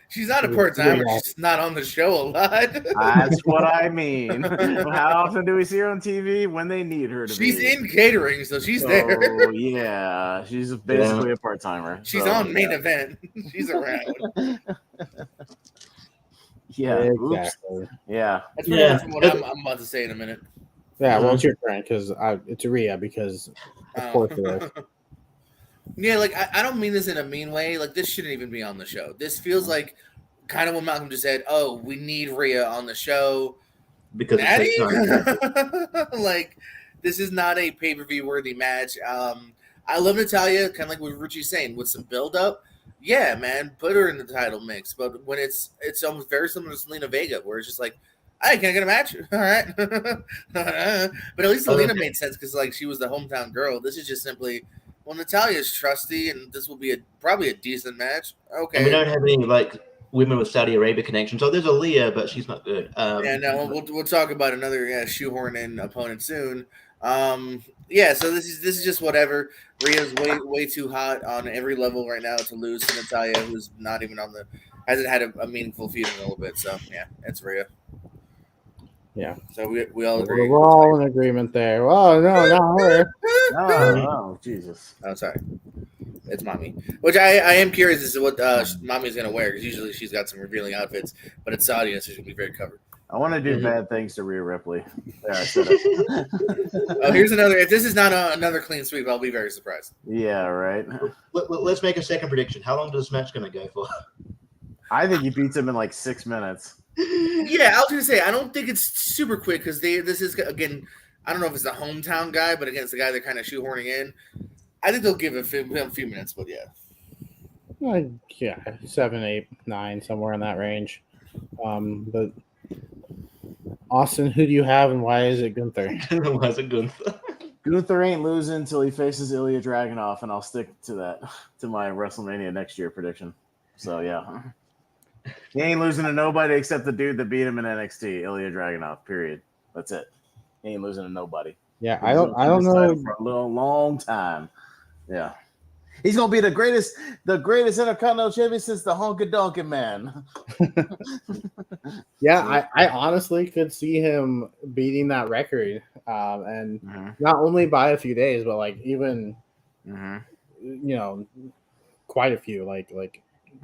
She's not a part-timer. She's not on the show a lot. That's what I mean. How often do we see her on TV? When they need her to be. She's in catering, so she's there. Yeah, she's basically a part-timer. She's on main event. She's around. Yeah, exactly. Yeah. That's pretty much what I'm about to say in a minute. Yeah, well, it's your turn because it's Rhea because of course it is. Yeah, like I don't mean this in a mean way. Like this shouldn't even be on the show. This feels like kind of what Malcolm just said. Oh, we need Rhea on the show because like this is not a pay-per-view worthy match. I love Natalia, kind of like what Richie's saying, with some build-up. Yeah, man, put her in the title mix. But when it's almost very similar to Selena Vega, where it's just like, hey, can I get a match? All right. But at least Selena made sense because like she was the hometown girl. This is just simply, well, Natalia's trusty, and this will be probably a decent match. Okay. And we don't have any like women with Saudi Arabia connections. So there's Aaliyah, but she's not good. We'll talk about another shoehorn in opponent soon. So this is just whatever. Rhea's way too hot on every level right now to lose to Natalya, who's not even hasn't had a meaningful feud in a little bit. So yeah, it's Rhea. Yeah. So we all agree. We're all in agreement there. Oh no, not her. Oh Jesus. Oh, sorry. It's Mommy. Which I am curious as to what Mommy's gonna wear because usually she's got some revealing outfits, but it's Saudi, so she's gonna be very covered. I want to do bad things to Rhea Ripley. There, I said it. Here's another. If this is not another clean sweep, I'll be very surprised. Yeah, right. Let's make a second prediction. How long does this match gonna go for? I think he beats him in like 6 minutes. Yeah, I was gonna say I don't think it's super quick because this is again. I don't know if it's the hometown guy, but again, it's the guy they're kind of shoehorning in. I think they'll give him a few minutes, but yeah. 7, 8, 9, somewhere in that range. But Austin, who do you have, and why is it Gunther? Why is it Gunther? Gunther ain't losing until he faces Ilya Dragunov, and I'll stick to that, to my WrestleMania next year prediction. So yeah, he ain't losing to nobody except the dude that beat him in NXT, Ilya Dragunov. Period. That's it. He ain't losing to nobody. Yeah, I don't know for a long time. Yeah, he's gonna be the greatest Intercontinental Champion since the Honky Donkey Man. Yeah, I honestly could see him beating that record, and not only by a few days, but like even quite a few. Like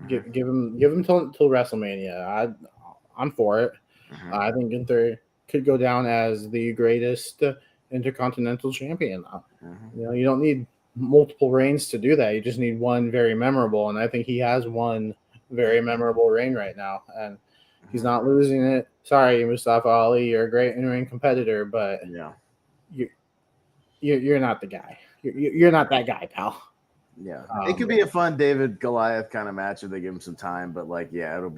give him till WrestleMania. I'm for it. I think Gunther could go down as the greatest Intercontinental Champion. You don't need multiple reigns to do that. You just need one very memorable, and I think he has one very memorable reign right now, and he's not losing it. Sorry, Mustafa Ali, you're a great in-ring competitor, but you're not the guy. You're not that guy, pal. Yeah, it could be a fun David Goliath kind of match if they give him some time, but it'll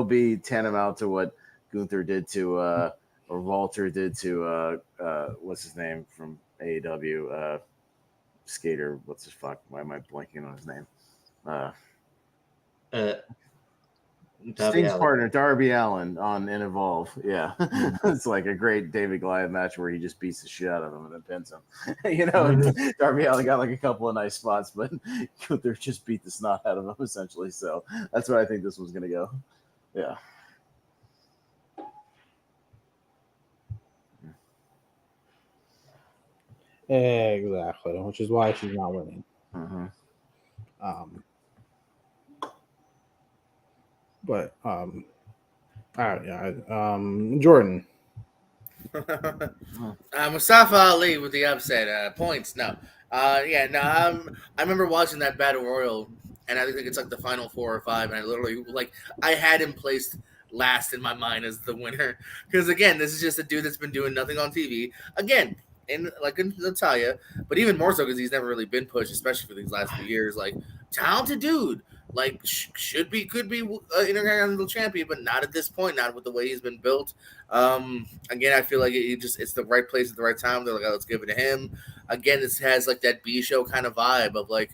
be tantamount to what Gunther did to Walter did to what's his name from AEW skater. What's his fuck? Why am I blanking on his name? Sting's partner, Darby Allin on In Evolve. Yeah. It's like a great David Goliath match where he just beats the shit out of him and then pins him. Darby Allin got like a couple of nice spots, but Gunther just beat the snot out of him essentially. So that's what I think this was going to go. Yeah. Exactly, which is why she's not winning. But Jordan. Mustafa Ali with the upset points. No, I remember watching that battle royal, and I think it's like the final 4 or 5, and I literally I had him placed last in my mind as the winner because again, this is just a dude that's been doing nothing on TV again. In Natalia, but even more so because he's never really been pushed, especially for these last few years. Like talented dude, could be Intercontinental Champion, but not at this point, not with the way he's been built. Again, I feel like it's the right place at the right time. They're like, oh, let's give it to him. Again, this has like that B show kind of vibe of like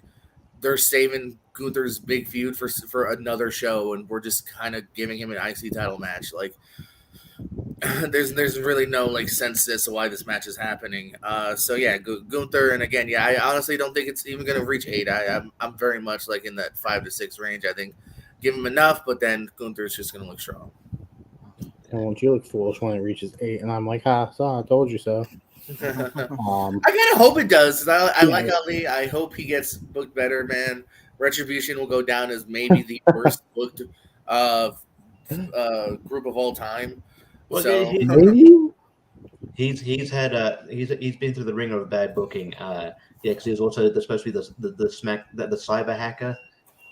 they're saving Gunther's big feud for another show, and we're just kind of giving him an IC title match. Like there's really no sense as to why this match is happening. So yeah, Gunther, and again, I honestly don't think it's even going to reach 8. I'm very much in that 5 to 6 range. I think give him enough, but then Gunther's just going to look strong. Won't you look foolish when it reaches 8? And I'm like, I told you so. I kind of hope it does. I like Ali. I hope he gets booked better, man. Retribution will go down as maybe the worst booked group of all time. Well, so he's been through the ringer of bad booking. Because he was also supposed to be the cyber hacker,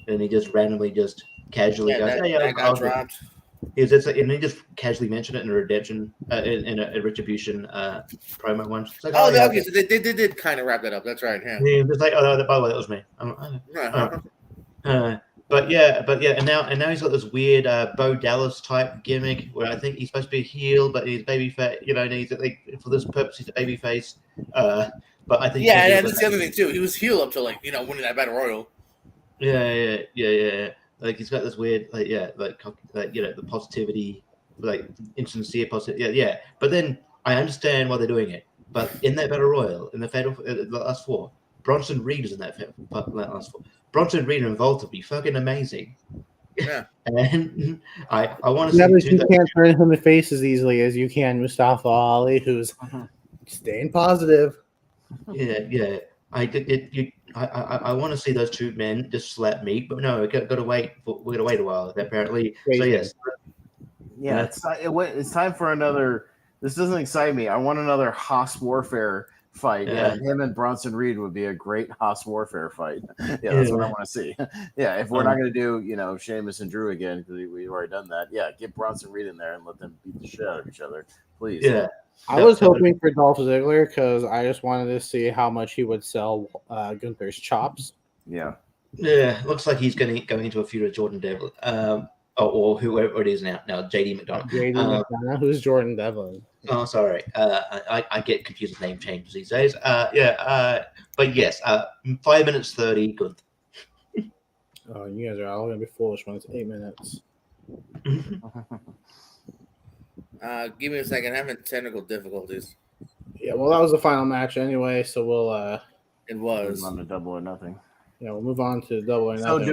and he just randomly casually goes, that got dropped. And he just casually mentioned it in a redemption in a retribution promo once. Like, okay, so they did kind of wrap that up. That's right. Yeah. He was like, by the way, that was me. But yeah, and now he's got this weird Bo Dallas type gimmick where I think he's supposed to be a heel, but he's babyface. And he's for this purpose he's a babyface. But I think and that's the other thing too. He was heel up to winning that battle royal. Yeah. He's got this weird the positivity, insincere positive. Yeah. But then I understand why they're doing it. But in that battle royal, in the fatal the last 4, Bronson Reed is in that last 4. Bronson Reed and Volta would be fucking amazing. Yeah. And I want to see you can't turn him in the face as easily as you can Mustafa Ali, who's staying positive. Yeah. I want to see those two men just slap meat, but no, we're gonna wait a while apparently. So yes. Yeah, it's time for another. This doesn't excite me. I want another Haas Warfare fight. Yeah, him and Bronson Reed would be a great Haas Warfare fight. Yeah, that's what I want to see. Yeah, if we're not going to do, Sheamus and Drew again, because we've already done that. Yeah, get Bronson Reed in there and let them beat the shit out of each other, please. Yeah. I was hoping for Dolph Ziggler because I just wanted to see how much he would sell Gunther's chops. Yeah. Yeah, looks like he's going into a feud with Jordan Devlin, or whoever it is now. JD McDonough. JD McDonough, who's Jordan Devlin? Oh, sorry. I get confused with name changes these days. But yes, 5 minutes 30. Good. Oh, you guys are all gonna be foolish when it's 8 minutes. Give me a second. I'm having technical difficulties. Yeah, well, that was the final match anyway, so we'll. It was on to Double or Nothing. Yeah, we'll move on to Double or Nothing. So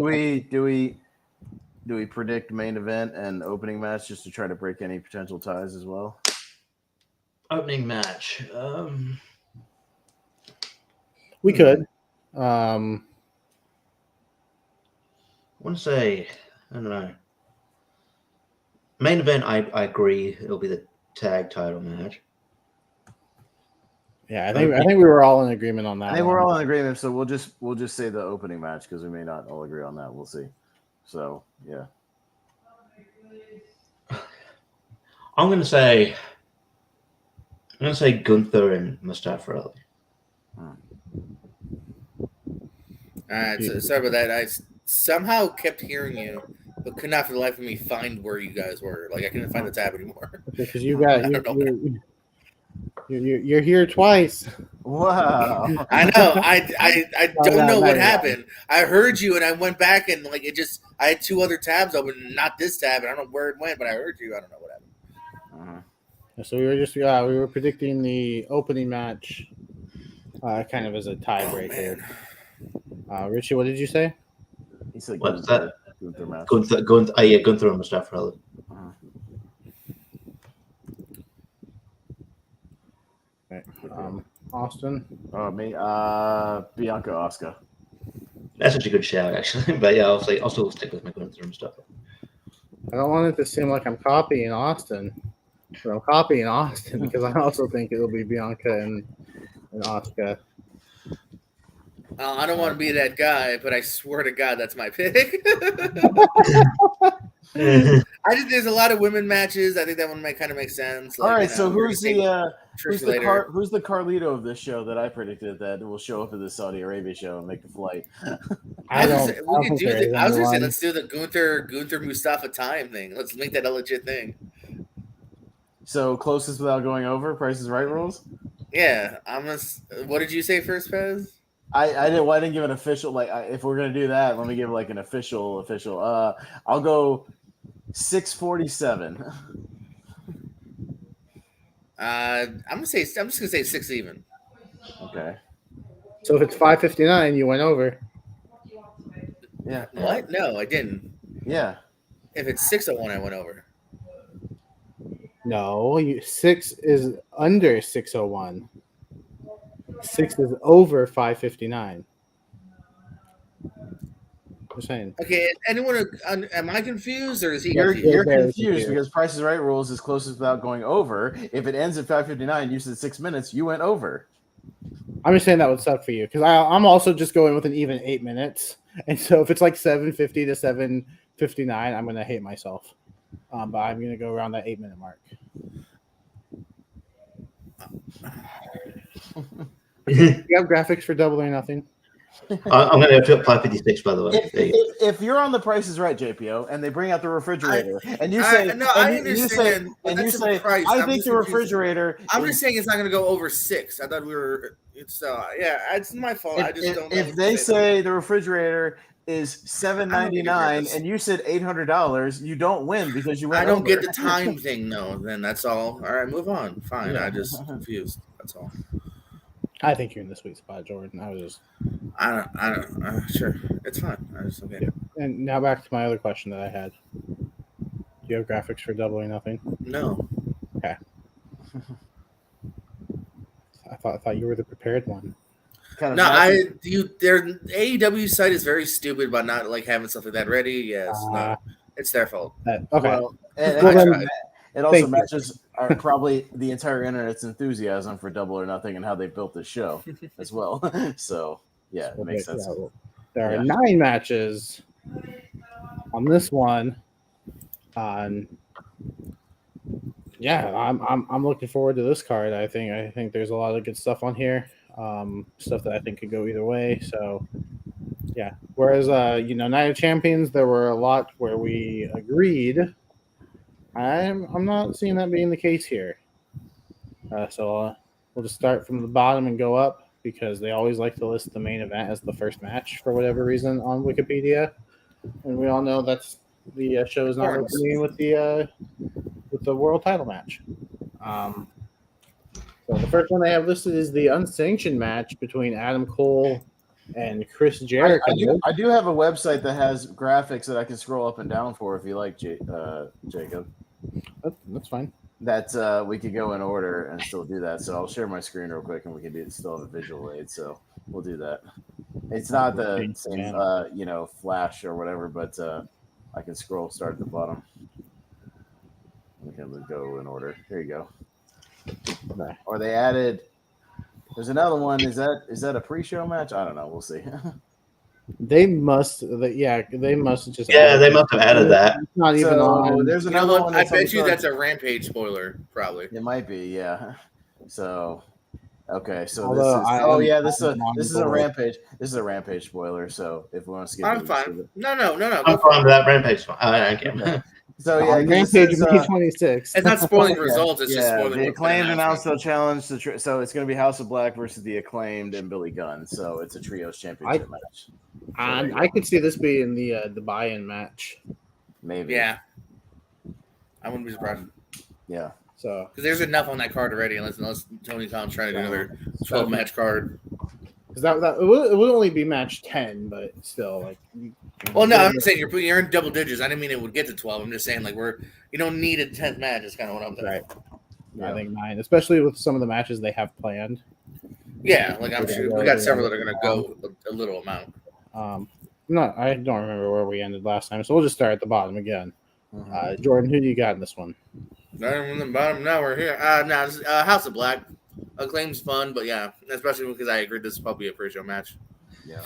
do we predict main event and opening match just to try to break any potential ties as well? Opening match. We could. I want to say, I don't know. Main event, I agree. It'll be the tag title match. Yeah, I think we were all in agreement on that. I think we're all in agreement, so we'll just say the opening match because we may not all agree on that. We'll see. So yeah. I'm gonna say Gunther and Mustafa Ali. All right, so sorry about that. I somehow kept hearing you but could not for the life of me find where you guys were. Like I couldn't find the tab anymore. Because you got I don't know. you're here twice. Wow. I know. I don't know what no. happened. I heard you, and I went back, and like it just. I had 2 other tabs open, not this tab, and I don't know where it went, but I heard you. I don't know what happened. So we were just we were predicting the opening match, kind of as a tiebreaker. Richie, what did you say? He said What's that? Gunther match. Gunther and Mustafa. Okay. Austin. Oh, me. Bianca Asuka. That's such a good shout, actually. But yeah, I'll still stick with my Gunther and Mustafa. I don't want it to seem like I'm copying Austin, but I'm copying Austin because I also think it'll be Bianca and Asuka. I don't want to be that guy, but I swear to God, that's my pick. I think there's a lot of women matches. I think that one might kind of make sense. All right, so who's the Carlito Carlito of this show that I predicted that will show up at the Saudi Arabia show and make the flight? I was going to say let's do the Gunther Mustafa time thing. Let's make that a legit thing. So closest without going over, Price is Right rules. Yeah, what did you say first, Pez? I didn't give an official if we're gonna do that, let me give like an official. I'll go 647. I'm just gonna say 6 even. Okay. So if it's 5:59, you went over. Yeah. What? No, I didn't. Yeah. If it's 6:01, I went over. No, 6 is under 6:01. 6 is over 5:59. I'm saying. Okay, anyone? Am I confused or is he? You're very confused because Price is Right rules is closest without going over. If it ends at 5:59, you said 6 minutes, you went over. I'm just saying that would suck for you because I'm also just going with an even 8 minutes, and so if it's like 7:50 to 7:59, I'm gonna hate myself. But I'm gonna go around that 8-minute mark. You have graphics for Double or Nothing? I'm going to have to 556, by the way. If you're on the Price is Right, JPO, and they bring out the refrigerator, and you I say, understand. I think the refrigerator. I'm just saying it's not going to go over 6. I thought we were. It's it's my fault. I just don't know. If they say the refrigerator is $7.99 and you said $800, you don't win because you went I don't over. get the time thing though. Then that's all. All right, move on. Fine. Yeah. I just confused. That's all. I think you're in the sweet spot, Jordan. I don't. Sure, it's fine. I just okay. Yeah. And now back to my other question that I had. Do you have graphics for Double or Nothing? No. Okay. I thought you were the prepared one. Kind of their AEW site is very stupid about not like having stuff like that ready. Yes, no, it's their fault. Okay. Well, it also matches probably the entire internet's enthusiasm for Double or Nothing and how they built this show as well. So yeah, it makes sense. There are 9 matches on this one. Yeah, I'm looking forward to this card. I think there's a lot of good stuff on here. Stuff that I think could go either way. So yeah. Whereas Night of Champions, there were a lot where we agreed. I'm not seeing that being the case here. So we'll just start from the bottom and go up because they always like to list the main event as the first match for whatever reason on Wikipedia, and we all know that's the show is not opening with the world title match. So the first one they have listed is the unsanctioned match between Adam Cole and Chris Jericho. I do have a website that has graphics that I can scroll up and down for if you like, Jacob. That's fine. That we could go in order and still do that. So I'll share my screen real quick and we can still have a visual aid. So we'll do that. It's not the same, flash or whatever, but I can start at the bottom. We can go in order. Here you go. Okay. Or they added. There's another one. Is that a pre-show match? I don't know. We'll see. They must just. Yeah, they must have added that. It's not even on. There's another one. I bet you that's a Rampage spoiler, probably. It might be, yeah. So, Okay, so Although this is a Rampage. This is a Rampage spoiler. So if we want to skip I'm it, fine. No. I'm fine with that Rampage. Okay. Okay. So yeah, Rampage May 26. It's not spoiling results. It's just spoiling. The what's been Acclaimed announced. announced a challenge to so it's going to be House of Black versus the Acclaimed and Billy Gunn. So it's a trios championship match. And I could see this being the buy-in match. Maybe. Yeah. I wouldn't be surprised. Yeah. So because there's enough on that card already, unless Tony Khan's trying to do another 12-match card. Because it would only be match 10, but still, like. Well, no, I'm not saying you're in double digits. I didn't mean it would get to 12. I'm just saying like you don't need a 10th match. Is kind of what I'm saying. Right. Yeah. I think 9, especially with some of the matches they have planned. Yeah, like I'm sure we got several that are going to go a little amount. I don't remember where we ended last time, so we'll just start at the bottom again. Jordan, who do you got in this one? From the bottom, now we're here. Now House of Black. Acclaim's fun, but yeah, especially because I agree this is probably a pre-show match. Yeah.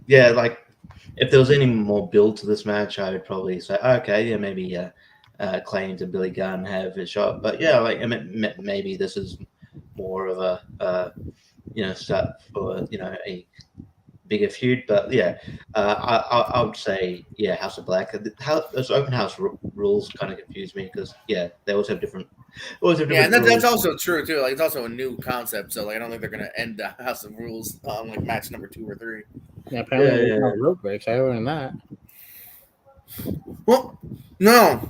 Yeah. Like if there was any more build to this match, I would probably say, okay, yeah, maybe Acclaimed and Billy Gunn have a shot. But yeah, like maybe this is more of a start for a bigger feud. But yeah, I would say House of Black. Those open house rules kind of confuse me because they always have different. Yeah, and that's also true too. Like it's also a new concept, so like I don't think they're gonna end the House of Rules on like match number 2 or 3. Yeah, apparently there's no rope breaks. I learned that. Well, no.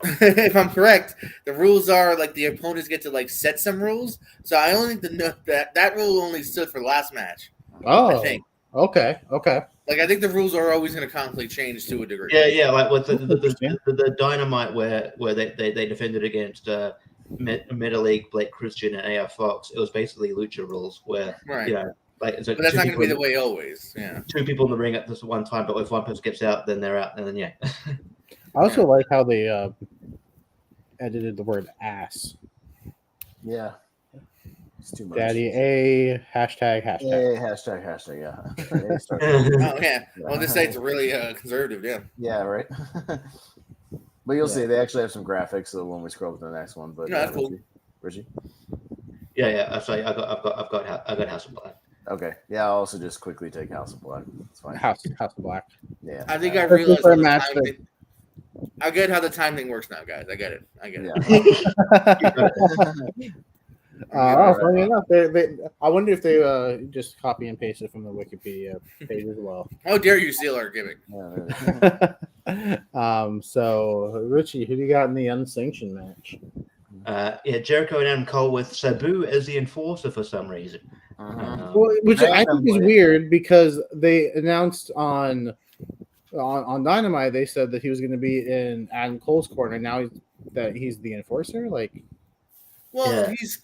If I'm correct, the rules are like the opponents get to like set some rules. So I only think that rule only stood for last match. Oh, I think. Okay. Like I think the rules are always going to constantly change to a degree. Yeah. Like with the Dynamite where they defended against Meta League, Blake Christian, and AR Fox. It was basically lucha rules where like so but that's not going to be the way always. Yeah. 2 people in the ring at this one time, but if one person gets out, then they're out, and then I also like how they edited the word ass. Yeah. It's too much. Daddy A hashtag. Yeah. Oh yeah. Well, this site's really conservative. Yeah. Yeah. Right. But you'll see, they actually have some graphics when we scroll to the next one. But no, that's cool. Richie. Yeah. I'm sorry. I've got House of Black. Okay. Yeah. I'll also just quickly take House of Black. It's fine. House of Black. Yeah. I think I realized I get how the time thing works now, guys. I get it. Funny enough, I wonder if they just copy and pasted from the Wikipedia page as well. How dare you steal our gimmick? So Richie, who do you got in the unsanctioned match? Jericho and Adam Cole with Sabu as the enforcer for some reason. Which I think is weird because they announced on Dynamite, they said that he was going to be in Adam Cole's corner. Now he's the enforcer.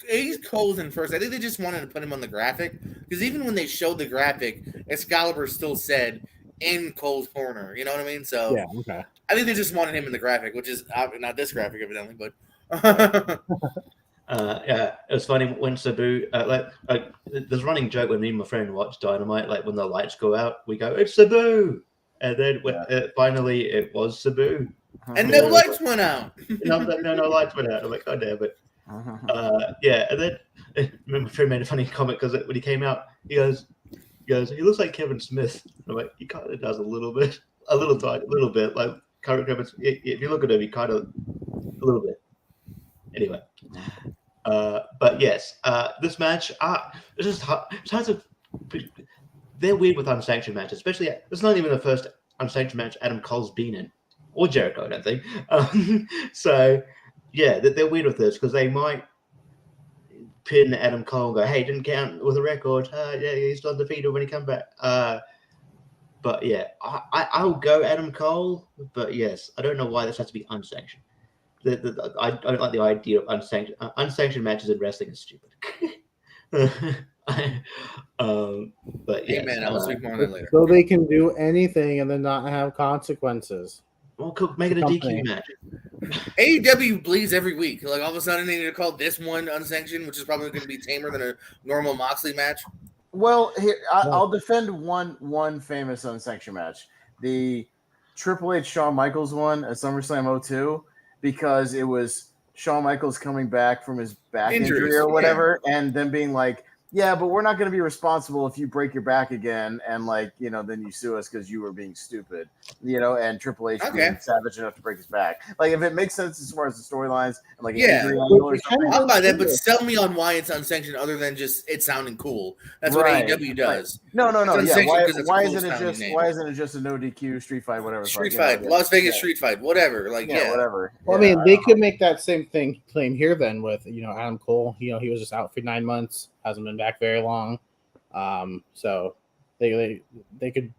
He's Cole's in first. I think they just wanted to put him on the graphic because even when they showed the graphic, Excalibur still said in Cole's corner. You know what I mean? So yeah, okay. I think they just wanted him in the graphic, which is not this graphic evidently, but. It was funny when Sabu there's a running joke when me and my friend watch Dynamite. Like when the lights go out, we go, "It's Sabu." And then finally, it was Sabu. And no lights went out. No lights went out. I'm like, oh, damn it. And then my friend made a funny comment because when he came out, he goes, he looks like Kevin Smith. I'm like, he kind of does a little bit. Like, if you look at him, he kind of, a little bit. Anyway. But yes, this match, it's just hard. It's hard to. They're weird with unsanctioned matches, especially. It's not even the first unsanctioned match Adam Cole's been in, or Jericho, I don't think. So, yeah, they're weird with this because they might pin Adam Cole and go, "Hey, didn't count with a record. Yeah, he's undefeated when he comes back." But yeah, I'll go Adam Cole. But yes, I don't know why this has to be unsanctioned. I don't like the idea of unsanctioned matches in wrestling is stupid. But yeah, man, I'll speak more on that later. So they can do anything and then not have consequences. Well, make it a DQ match. AEW bleeds every week. Like all of a sudden they need to call this one unsanctioned, which is probably going to be tamer than a normal Moxley match. Well, here I'll defend one famous unsanctioned match. The Triple H Shawn Michaels one at SummerSlam 02 because it was Shawn Michaels coming back from his back injury or whatever, and then being like, yeah, but we're not going to be responsible if you break your back again, and then you sue us because you were being stupid, and Triple H being savage enough to break his back. Like, if it makes sense as far as the storylines and an injury angle or something, I'll buy that, but sell me on why it's unsanctioned other than just it sounding cool. That's what AEW does. No. Yeah, why isn't it just a no DQ street fight, whatever? Street fight, Las Vegas street fight, whatever. Whatever. Well, I mean, they could make that same thing claim here then with Adam Cole. He was just out for 9 months, hasn't been back very long. So they could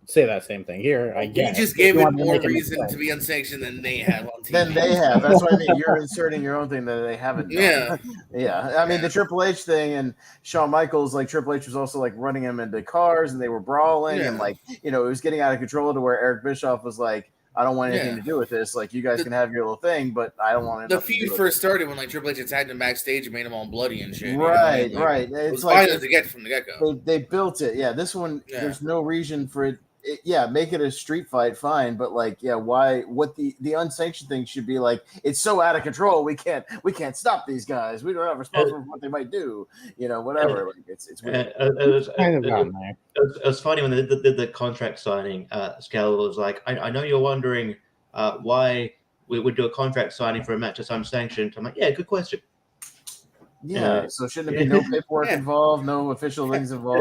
say that same thing here. I guess you just gave it more reason to be unsanctioned than they have on TV. Than they have. That's what I mean. You're inserting your own thing that they haven't done. Yeah. I mean, the Triple H thing and Shawn Michaels, like Triple H was also like running him into cars and they were brawling and it was getting out of control to where Eric Bischoff was like, I don't want anything to do with this. Like, you guys can have your little thing, but I don't want it. The feud first started when Triple H attacked him backstage and made him all bloody and shit. Right. It was violent to get from the get-go. They built it. Yeah, this one, there's no reason for it. Make it a street fight, fine, but why? What the unsanctioned thing should be like? It's so out of control. We can't stop these guys. We don't have responsible for what they might do. Whatever. It's weird. It was funny when they did the contract signing. Scale was like, I know you're wondering why we would do a contract signing for a match that's unsanctioned. I'm like, yeah, good question. Yeah, so shouldn't there be no paperwork involved, no official things involved?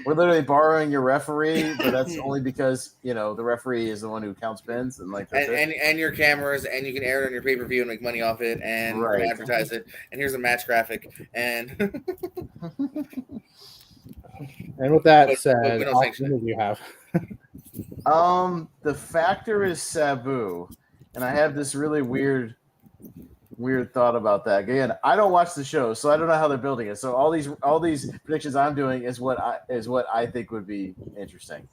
We're literally borrowing your referee, but that's only because the referee is the one who counts pins and your cameras, and you can air it on your pay-per-view and make money off it and advertise it. And here's a match graphic. And and with that said, what do you have? The factor is Sabu, and I have this really weird thought about that. Again, I don't watch the show, so I don't know how they're building it. So all these predictions I'm doing is what I think would be interesting.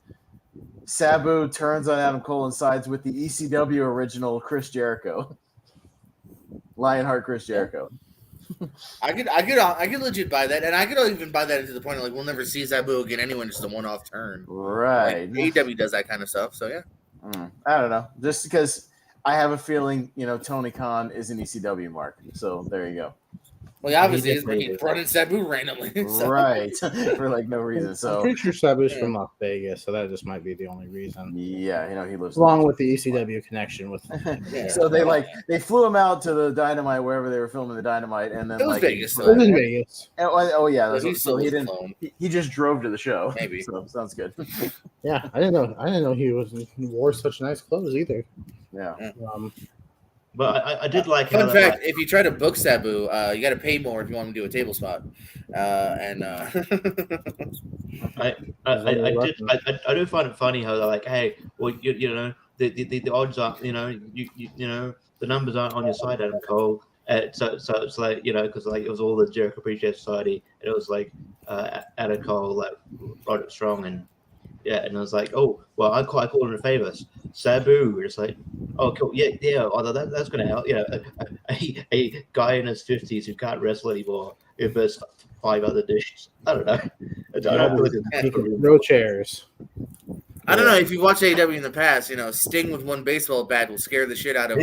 Sabu turns on Adam Cole and sides with the ECW original Chris Jericho, Lionheart Chris Jericho. I could legit buy that, and I could even buy that into the point of we'll never see Sabu again. Anyone, just a one-off turn, right? AEW does that kind of stuff, so yeah. I don't know, just because. I have a feeling, Tony Khan is an ECW mark. So there you go. Well, obviously, he's brought in Sabu randomly. So. Right. For no reason. So I'm pretty sure Sabu's from Las Vegas, so that just might be the only reason. Yeah, he lives along with the ECW connection with So they flew him out to the Dynamite wherever they were filming the Dynamite, and then it was Vegas. It was in Vegas. Oh yeah, so he didn't. He just drove to the show. Maybe. So sounds good. Yeah, I didn't know he wore such nice clothes either. Yeah. But I did like. Fun fact: if you try to book Sabu, you got to pay more if you want him to do a table spot. I do find it funny how they're like, hey, well, the odds are, the numbers aren't on your side, Adam Cole. So it's like, because it was all the Jericho Appreciation Society, and it was like Adam Cole, Roderick Strong, and and I was like, oh, well, I call him a favor. Sabu, it's like, oh, cool, although that's going to help. A guy in his 50s who can't wrestle anymore versus 5 other dudes. I don't know. No chairs. I don't know if you watch AEW in the past. Sting with one baseball bat will scare the shit out of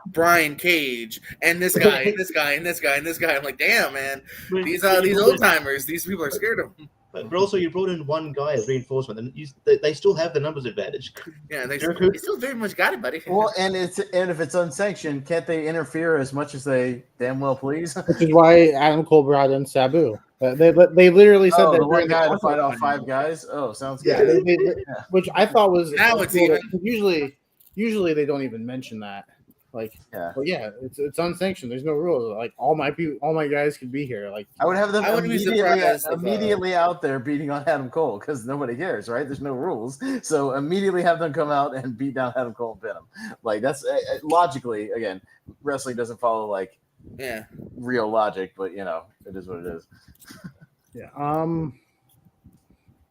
Brian Cage and this guy and this guy and this guy and this guy. I'm like, damn, man, these old timers, these people are scared of him. But also, you brought in one guy as reinforcement, and they still have the numbers advantage. Yeah, they still very much got it, buddy. Well, and if it's unsanctioned, can't they interfere as much as they damn well please? Which is why Adam Cole brought in Sabu. They literally said that the one guy to fight off 5 guys. Oh, sounds good. Yeah, which I thought was now it's even. Usually they don't even mention that. It's unsanctioned. There's no rules. All my guys could be here. I would have them immediately out there beating on Adam Cole because nobody cares, right? There's no rules, so immediately have them come out and beat down Adam Cole and pin him. That's logically, again, wrestling doesn't follow real logic, but it is what it is.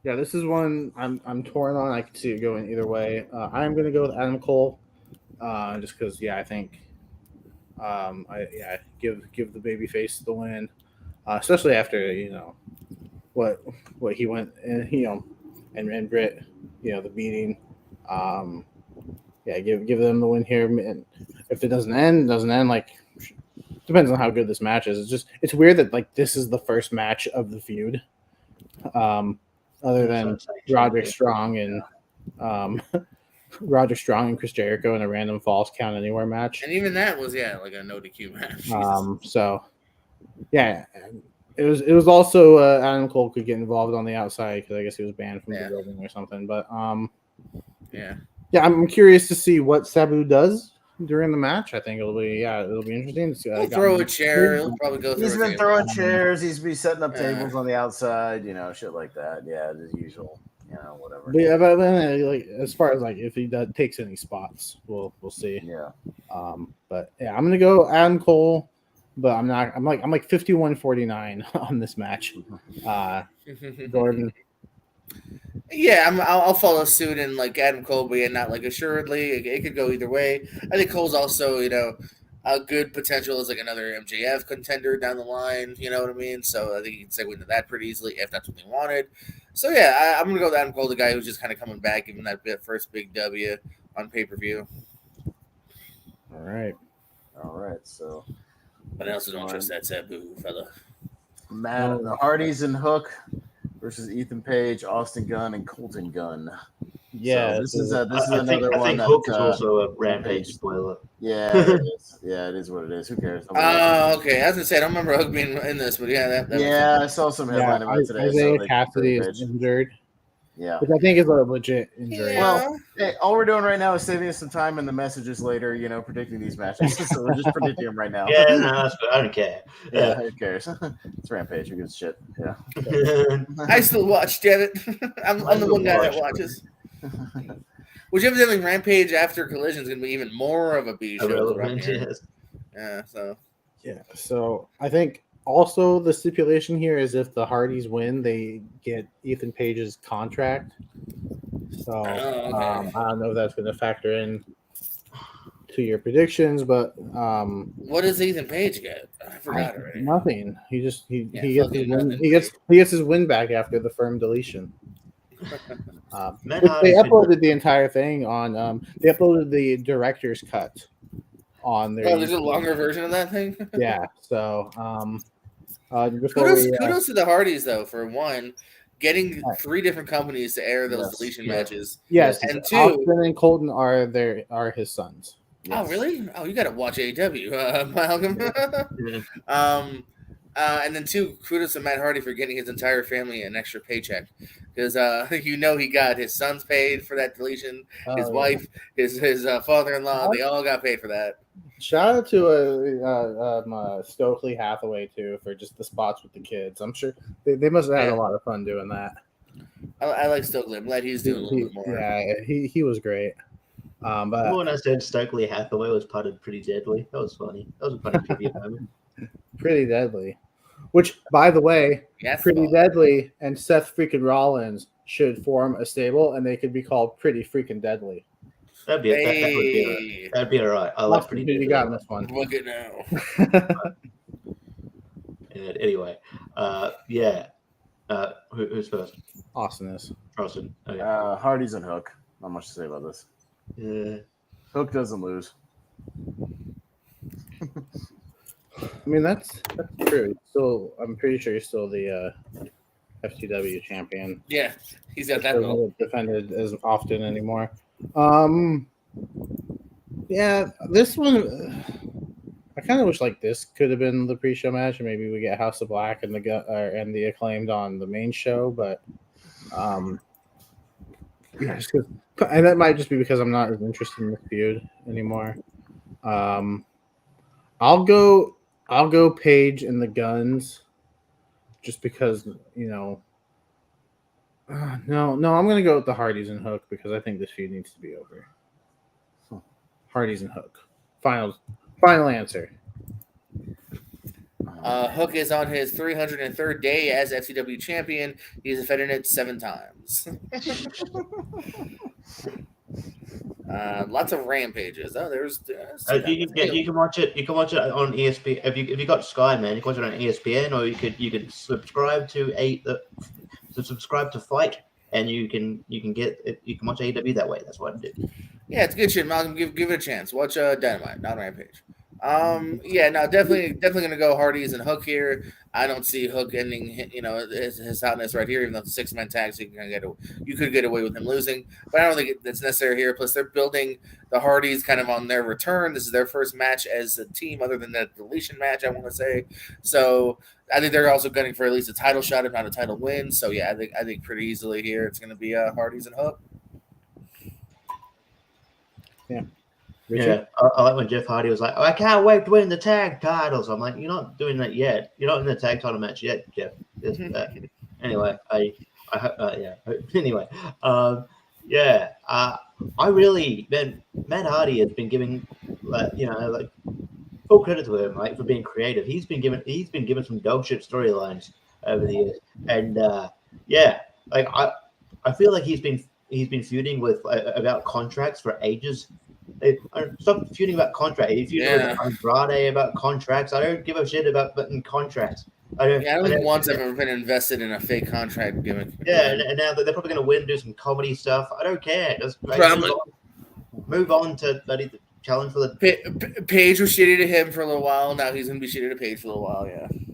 This is one I'm torn on. I could see it going either way. I'm going to go with Adam Cole. Just because, I think, give the babyface the win, especially after what he went and and Britt, the beating. Yeah, give them the win here. And if it doesn't end, like depends on how good this match is. It's weird that like this is the first match of the feud. Other than Roderick Strong and Roderick Strong and Chris Jericho in a random Falls Count Anywhere match. And even that was like a no DQ match. So yeah, it was also Adam Cole could get involved on the outside because I guess he was banned from the building or something. But yeah, I'm curious to see what Sabu does during the match. I think it'll be interesting. He'll throw a chair. He'll probably go. He's been throwing chairs. He's been setting up tables on the outside. Shit like that. Yeah, as usual. Whatever. But yeah, but then, like as far as like if he takes any spots, we'll see. Yeah. But yeah, I'm gonna go Adam Cole, but I'm not. I'm like 51-49 on this match. Gordon. Yeah, I'll follow suit and like Adam Cole, but not like assuredly. It could go either way. I think Cole's also a good potential as like another MJF contender down the line. You know what I mean? So I think you can segue into that pretty easily if that's what they wanted. So yeah, I'm gonna go with Adam Cole, the guy who's just kind of coming back, giving that first big W on pay-per-view. All right. So, but I also don't trust that Sabu fella. Matt, the Hardys and Hook versus Ethan Page, Austin Gunn, and Colton Gunn. Yeah, so this is another one. I think Hook is also a Rampage spoiler. Yeah, it is. Yeah, it is what it is. Who cares? Okay. I was gonna say I don't remember Hook being in this, but yeah, that yeah, I saw some headline about it today. Isaiah Cassidy is injured. Yeah, which I think is a legit injury. Yeah. Well, hey, all we're doing right now is saving us some time in the messages later. Predicting these matches. So we're just predicting them right now. Yeah, no, that's good. I don't care. Yeah, who cares? It's Rampage. Who gives a shit? Yeah. I still watch. Damn it, I'm the one guy that watches. Which evidently Rampage after Collision is going to be even more of a B show. Yeah. So I think also the stipulation here is if the Hardys win, they get Ethan Page's contract. So I don't know if that's going to factor in to your predictions, but what does Ethan Page get? I forgot already. Nothing. He gets his win back after the firm deletion. They uploaded the entire thing on. They uploaded the director's cut on their. Oh, there's a longer version of that thing. Yeah. So, kudos to the Hardys though for one, getting 3 different companies to air those deletion matches. Yes, and 2, Austin and Colton are his sons. Yes. Oh, really? Oh, you got to watch AEW, Malcolm. And then 2, kudos to Matt Hardy for getting his entire family an extra paycheck because he got his sons paid for that deletion, his wife, his father-in-law, they all got paid for that. Shout out to Stokely Hathaway too for just the spots with the kids. I'm sure they must have had a lot of fun doing that. I like Stokely. I'm glad he's doing a little bit more. Yeah, he was great. But when I said Stokely Hathaway was part of Pretty Deadly, that was funny. That was a funny trivia moment. Pretty Deadly. Which, by the way, Pretty Deadly and Seth freaking Rollins should form a stable, and they could be called Pretty Freaking Deadly. That'd be all right. I like Pretty Deadly. You got in this one. Look at now. Anyway, who's first? Austin is. Austin. Okay. Hardys and Hook. Not much to say about this. Yeah. Hook doesn't lose. I mean, that's true. Still, I'm pretty sure he's still the FTW champion. Yeah, he's got that belt. Defended as often anymore. Yeah, this one, I kind of wish like this could have been the pre-show match, and maybe we get House of Black and the Acclaimed on the main show. But yeah, and that might just be because I'm not as interested in this feud anymore. I'll go Page and the Guns, just because no, I'm gonna go with the Hardys and Hook because I think this feud needs to be over. Hardys and Hook. Final answer. Hook is on his 303rd day as FCW champion. He's defended it 7 times. Lots of rampages. Oh, there's you can watch it. You can watch it on ESPN. If you got Sky, man, you can watch it on ESPN, or you could subscribe to subscribe to Fight and you can watch AEW that way. That's what I do. Yeah, it's good shit, Malcolm. Give it a chance. Watch Dynamite, not Rampage. Yeah, no, definitely gonna go Hardys and Hook here. I don't see Hook ending, his hotness right here. Even though it's a 6-man tag, so you could get away with him losing, but I don't think that's necessary here. Plus, they're building the Hardys kind of on their return. This is their first match as a team, other than that deletion match, I want to say. So I think they're also gunning for at least a title shot, if not a title win. So yeah, I think pretty easily here it's going to be Hardys and Hook. Yeah. Richard? Yeah, I like when Jeff Hardy was like, "Oh, I can't wait to win the tag titles." I'm like, "You're not doing that yet. You're not in the tag title match yet, Jeff." Anyway, Anyway, I really, man, Matt Hardy has been giving, full credit to him, for being creative. He's been given some dog shit storylines over the years, and I feel like he's been feuding with about contracts for ages. Stop feuding about contracts. If you do with Andrade about contracts, I don't give a shit about contracts. I don't think once I've ever been invested in a fake contract gimmick. Yeah, and now they're probably going to win and do some comedy stuff. I don't care. Just move on to the challenge for the Paige was shitty to him for a little while. Now he's going to be shitty to Paige for a little while.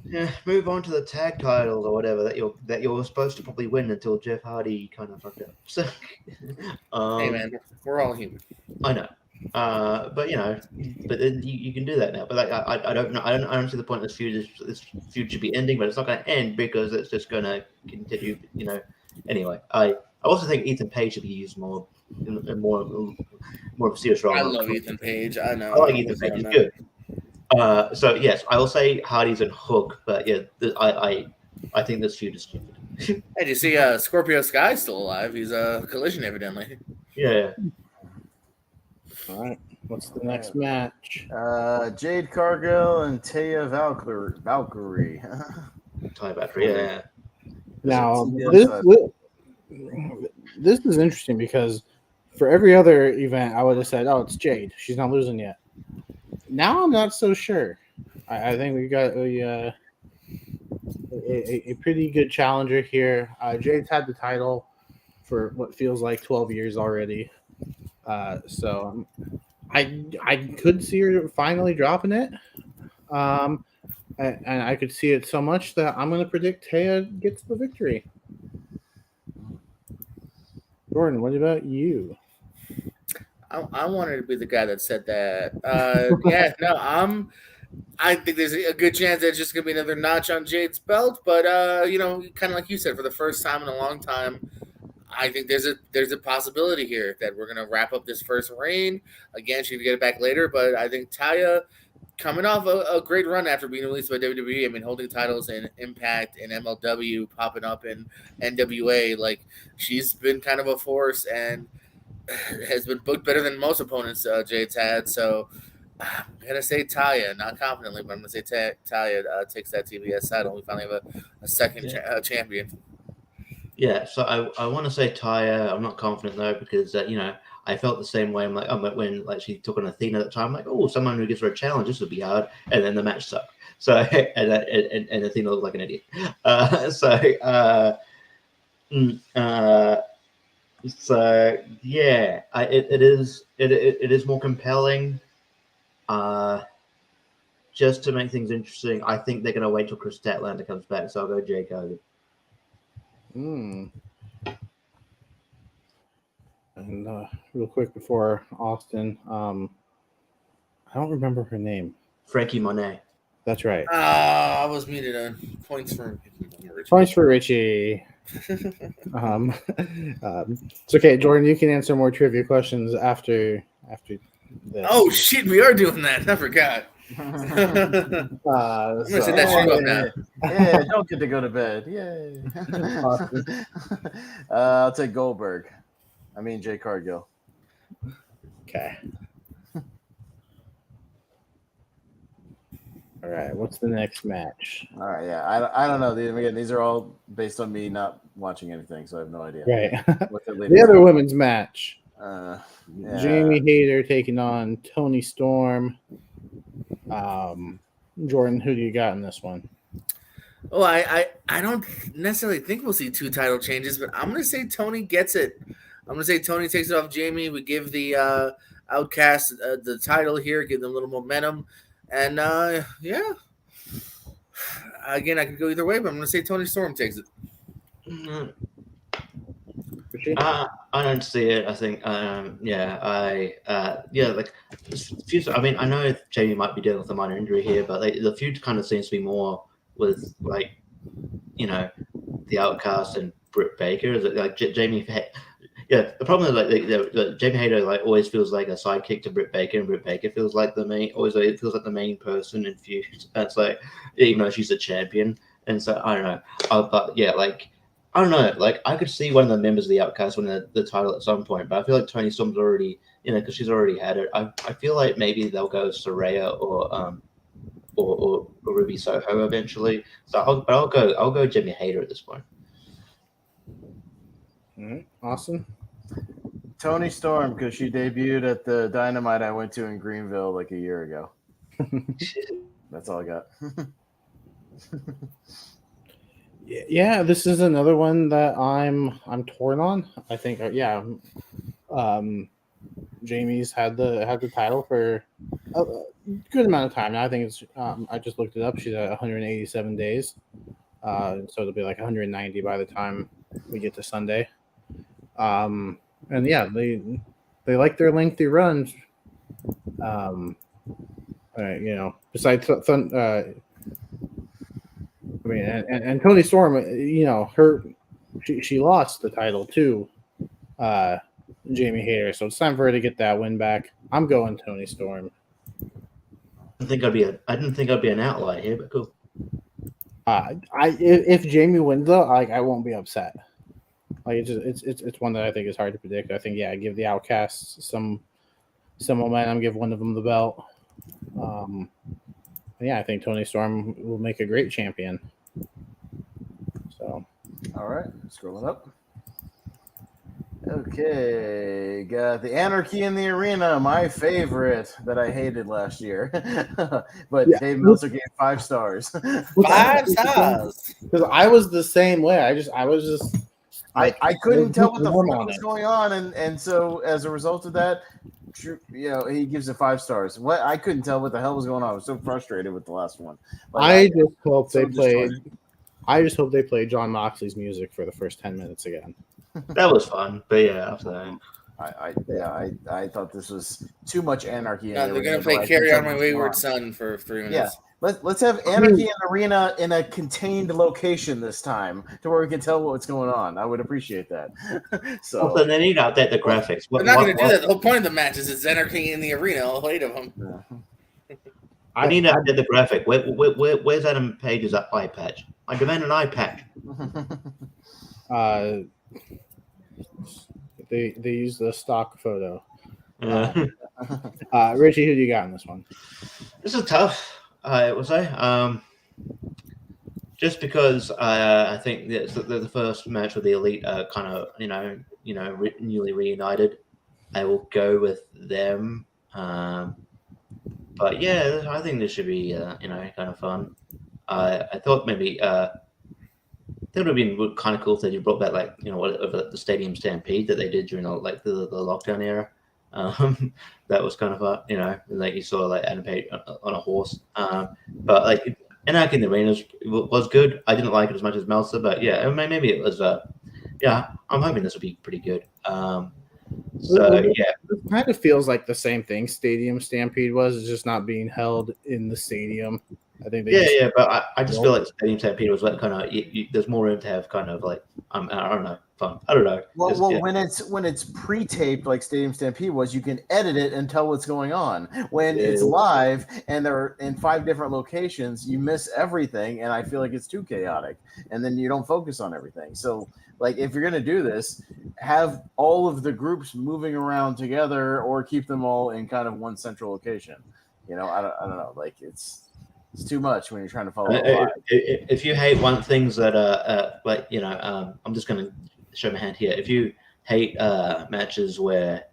Yeah, move on to the tag titles or whatever that you're supposed to probably win until Jeff Hardy kind of fucked up. So, hey man, we're all human. I know. But you can do that now. But I don't know. I don't see the point of this feud. This feud should be ending, but it's not going to end because it's just going to continue. Anyway, I also think Ethan Page should be used more in more of a serious role. I love Ethan Page. I know. I like Ethan Page. He's good. So yes, I will say Hardy's and Hook, but yeah, I think this feud is stupid. Hey, did you see Scorpio Sky's still alive? He's a Collision evidently. Yeah. All right. What's the next match? Jade Cargill and Taya Valkyrie. Taya Valkyrie, yeah. Now, this is interesting because for every other event, I would have said, "Oh, it's Jade. She's not losing yet." Now I'm not so sure. I think we got a pretty good challenger here. Jade's had the title for what feels like 12 years already. So I could see her finally dropping it. And I could see it so much that I'm going to predict Taya gets the victory. Jordan, what about you? I wanted to be the guy that said that. I think there's a good chance that it's just going to be another notch on Jade's belt. But, kind of like you said, for the first time in a long time, I think there's a possibility here that we're going to wrap up this first reign. Again, she can get it back later, but I think Taya, coming off a great run after being released by WWE, I mean, holding titles in Impact and MLW, popping up in NWA, she's been kind of a force and has been booked better than most opponents Jade's had. So I'm going to say Taya, not confidently, but I'm going to say Taya takes that TBS title. We finally have a second champion. Yeah, so I want to say Taya. I'm not confident though because I felt the same way. I'm like when she took on Athena at the time. I'm like, oh, someone who gives her a challenge, this would be hard. And then the match sucked. So and Athena looked like an idiot. It is more compelling. Just to make things interesting, I think they're going to wait till Chris Statlander comes back. So I'll go Jake Hogan. And real quick before Austin, I don't remember her name. Frankie Monet. That's right. I was muted on points for Richie. It's okay, Jordan. You can answer more trivia questions after this. Oh shit, we are doing that. I forgot. I'm gonna set that shit up now. Yeah, don't get to go to bed. Yay. I'll take Goldberg. I mean Jay Cargill. Okay. All right. What's the next match? All right. Yeah, I don't know. Again, these are all based on me not watching anything, so I have no idea. Right. The other women's match. Yeah. Jamie Hayter taking on Toni Storm. Jordan, who do you got in this one? Oh, I don't necessarily think we'll see 2 title changes, but I'm gonna say Tony gets it. I'm gonna say Tony takes it off Jamie. We give the Outcast the title here, give them a little momentum, and yeah. Again, I could go either way, but I'm gonna say Tony Storm takes it. Mm, Richie? I don't see it. I think, like, I mean, I know Jamie might be dealing with a minor injury here, but the feud kind of seems to be more with, like, you know, the Outcast and Britt Baker. Is it like Jamie? Yeah, the problem is like the Jamie Hayter like always feels like a sidekick to Britt Baker, and Britt Baker feels like the main. Always like, it feels like the main person in feuds. That's like, even though she's a champion, and so I don't know. But yeah, like. I don't know. Like, I could see one of the members of the Outcast winning the title at some point, but I feel like Toni Storm's already, because she's already had it. I feel like maybe they'll go Saraya or Ruby Soho eventually. So I'll go Jimmy Hayter at this point. Awesome. Toni Storm, because she debuted at the Dynamite I went to in Greenville like a year ago. That's all I got. Yeah, this is another one that I'm torn on. I think, Jamie's had the title for a good amount of time now. I think it's I just looked it up. She's at 187 days, so it'll be like 190 by the time we get to Sunday. And yeah, they like their lengthy runs. Besides I mean, and Toni Storm, she lost the title to Jamie Hayter, so it's time for her to get that win back. I'm going Toni Storm. I didn't think I'd be an outlier here, but cool. If Jamie wins though, I won't be upset. Like it's one that I think is hard to predict. I think give the Outcasts some momentum, give one of them the belt. I think Toni Storm will make a great champion. So, all right, scrolling up. Okay, got the Anarchy in the Arena, my favorite that I hated last year, but Dave Meltzer gave 5 stars. 5 stars. Because I was the same way. I couldn't tell what the fuck was going on, and so as a result of that, he gives it 5 stars. I couldn't tell what the hell was going on. I was so frustrated with the last one. I just hope they play John Moxley's music for the first 10 minutes again. That was fun, but yeah, after that. I thought this was too much anarchy. They're going to play "Carry On My Wayward Son" for 3 minutes. Yeah, let's have anarchy in the arena in a contained location this time, to where we can tell what's going on. I would appreciate that. So then they need to update the graphics. They're not going to do that. The whole point of the match is it's anarchy in the arena. All 8 of them. Yeah. I need to update the graphic. Where's Adam Page's eye patch? I demand an eye patch. They use the stock photo. Richie, who do you got in this one? This is tough. I would say, just because I think it's the first match with the Elite, kind of newly reunited. I will go with them. But yeah, I think this should be kind of fun. I thought maybe it would have been kind of cool if they brought back the Stadium Stampede that they did during the lockdown era. That was kind of like you saw like Adam Page on a horse. But like Anarchy in the Arena was good. I didn't like it as much as Meltzer, but yeah, maybe it was. I'm hoping this will be pretty good. It kind of feels like the same thing Stadium Stampede was. It's just not being held in the stadium. I think. But I just feel like Stadium Stampede was like kind of. There's more room to have kind of like I don't know. Fun. I don't know. Well, when it's pre-taped like Stadium Stampede was, you can edit it and tell what's going on. When it's live and they're in 5 different locations, you miss everything, and I feel like it's too chaotic, and then you don't focus on everything. So, like, if you're gonna do this, have all of the groups moving around together, or keep them all in kind of one central location. I don't know. Like, it's too much when you're trying to follow. If you hate one things that I'm just gonna show my hand here. If you hate matches where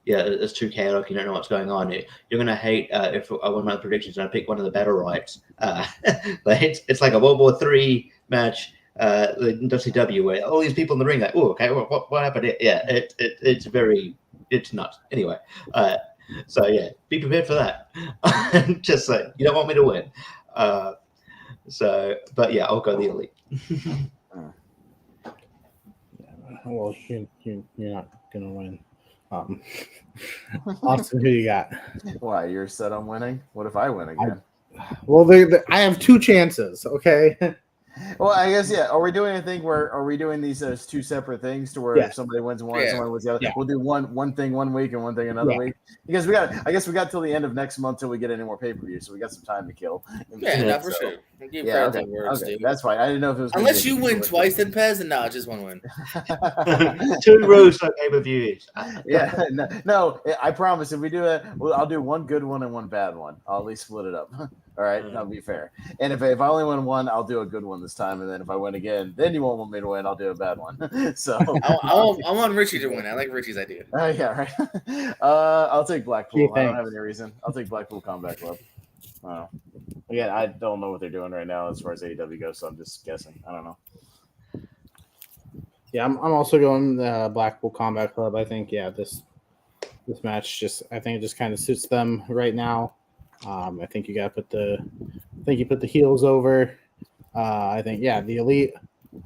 it's too chaotic. You don't know what's going on. You're going to hate if one of my predictions and I pick one of the battle rights. But it's like a World War III match in WCW where all these people in the ring like, oh, okay, what happened? It's nuts. Anyway, so yeah, be prepared for that. Just like you don't want me to win. But yeah, I'll go the Elite. Well, you're not gonna win. Austin, who you got? Why, you're set on winning? What if I win again? Well, I have two chances. Okay. Well, I guess Are we doing anything where are we doing these as two separate things to where if somebody wins one, someone wins the other? Yeah. We'll do one thing one week and one thing another week because we got till the end of next month till we get any more pay-per-view, so we got some time to kill. For sure. Okay. That's fine. I didn't know if it was unless you win twice in Pez, and no, just one win. 2 rows of pay-per-views. No, I promise. If we do that, I'll do one good one and one bad one. I'll at least split it up. All right, that'll be fair. And if I only win one, I'll do a good one this time. And then if I win again, then you won't want me to win. I'll do a bad one. So I want Richie to win. I like Richie's idea. Yeah, right. I'll take Blackpool. I don't have any reason. I'll take Blackpool Combat Club. Again, I don't know what they're doing right now as far as AEW goes, so I'm just guessing. I don't know. Yeah, I'm also going Blackpool Combat Club. I think this match I think it just kind of suits them right now. I think you put the heels over. I think the Elite.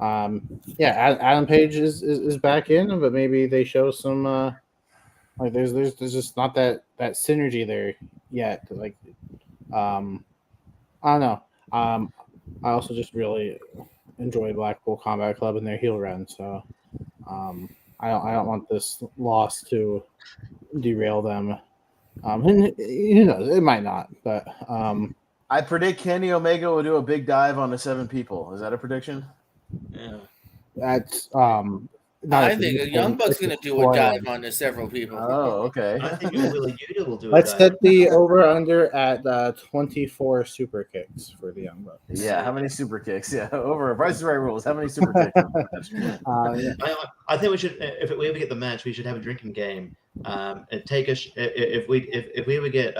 Adam Page is back in, but maybe they show some like there's just not that synergy there yet. Like I don't know. I also just really enjoy Blackpool Combat Club and their heel run, so I don't want this loss to derail them. And who knows? It might not, but I predict Kenny Omega will do a big dive on the 7 people. Is that a prediction? Yeah, that's I think Young Buck's going to do a dive on the several people. Oh, okay. I think Willie Yuta will do. Let's set the over under at 24 super kicks for the Young Bucks. Yeah, how many super kicks? Yeah, over Price is Right rules. How many super kicks? I think we should. If we ever get the match, we should have a drinking game. And take us if we ever get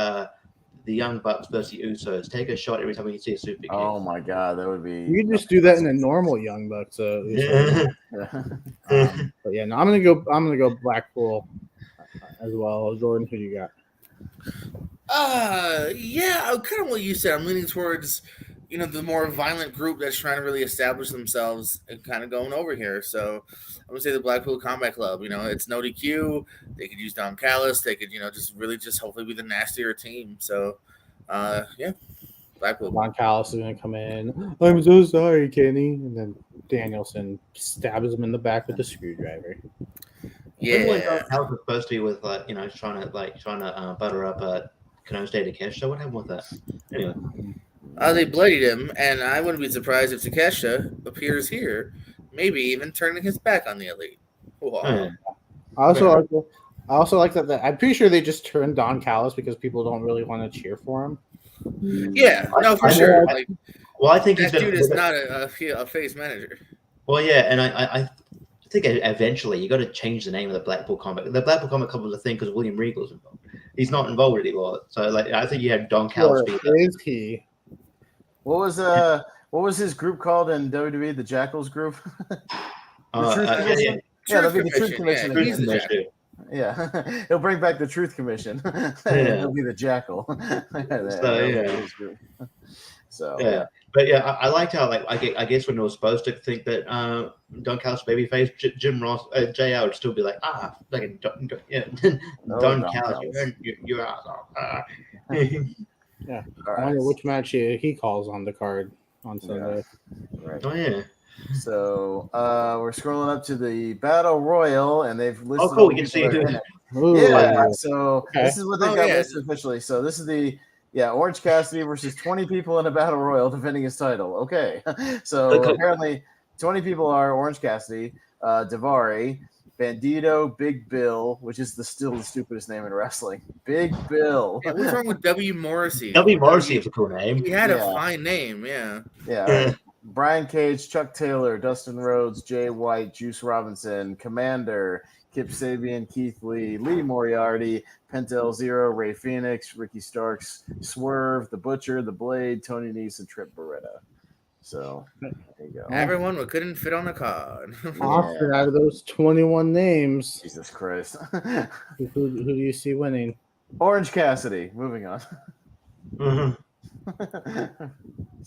the Young Bucks versus the Usos, take a shot every time we see a super kick. Oh my god, that would be. You can just do that in a normal Young Bucks. But yeah, no, I'm gonna go Blackpool as well. Jordan, who you got? Kind of what you said. I'm leaning towards, the more violent group that's trying to really establish themselves and kind of going over here. So I'm gonna say the Blackpool Combat Club. It's no DQ. They could use Don Callis. They could, just hopefully be the nastier team. So, Blackpool. Don Callis is gonna come in. I'm so sorry, Kenny, and then Danielson stabs him in the back with a screwdriver. Yeah, Callis was supposed to be with trying to butter up Kano's Day Takeshita. What happened with that? Anyway. They bloodied him, and I wouldn't be surprised if Takeshita appears here, maybe even turning his back on the Elite. I also like that. I'm pretty sure they just turned Don Callis because people don't really want to cheer for him. Yeah, no, for sure. I think that dude is not a face manager. Well, yeah, and I think eventually you got to change the name of the Blackpool Combat. The Blackpool Combat Club was a thing because William Regal's involved. He's not involved anymore, so I think you had Don Callis. Is he? What was his group called in WWE? The Jackals group. That'd be the Truth Commission. Yeah, he'll bring back the Truth Commission. He'll be the Jackal. But I liked how I guess when it was supposed to think that Don Callis babyface, Jim Ross, JR would still be like Don Callis, you're awesome. Yeah, I wonder which match he calls on the card on Sunday. Yeah. Right. Oh yeah. So we're scrolling up to the Battle Royal, and they've listed. Oh, cool! We can see it. Yeah. So this is what they got listed officially. So this is the Orange Cassidy versus 20 people in a Battle Royal defending his title. Okay. So apparently 20 people are Orange Cassidy, Daivari, Bandito, Big Bill, which is still the stupidest name in wrestling. Big Bill. What's wrong with W. Morrissey? W. Morrissey is a cool name. He had a fine name, yeah. Yeah. Brian Cage, Chuck Taylor, Dustin Rhodes, Jay White, Juice Robinson, Commander, Kip Sabian, Keith Lee, Lee Moriarty, Pentel Zero, Ray Phoenix, Ricky Starks, Swerve, The Butcher, The Blade, Tony Nese, and Trip Beretta. So there you go. Everyone we couldn't fit on a card. Austin, out of those 21 names, Jesus Christ. who do you see winning? Orange Cassidy. Moving on.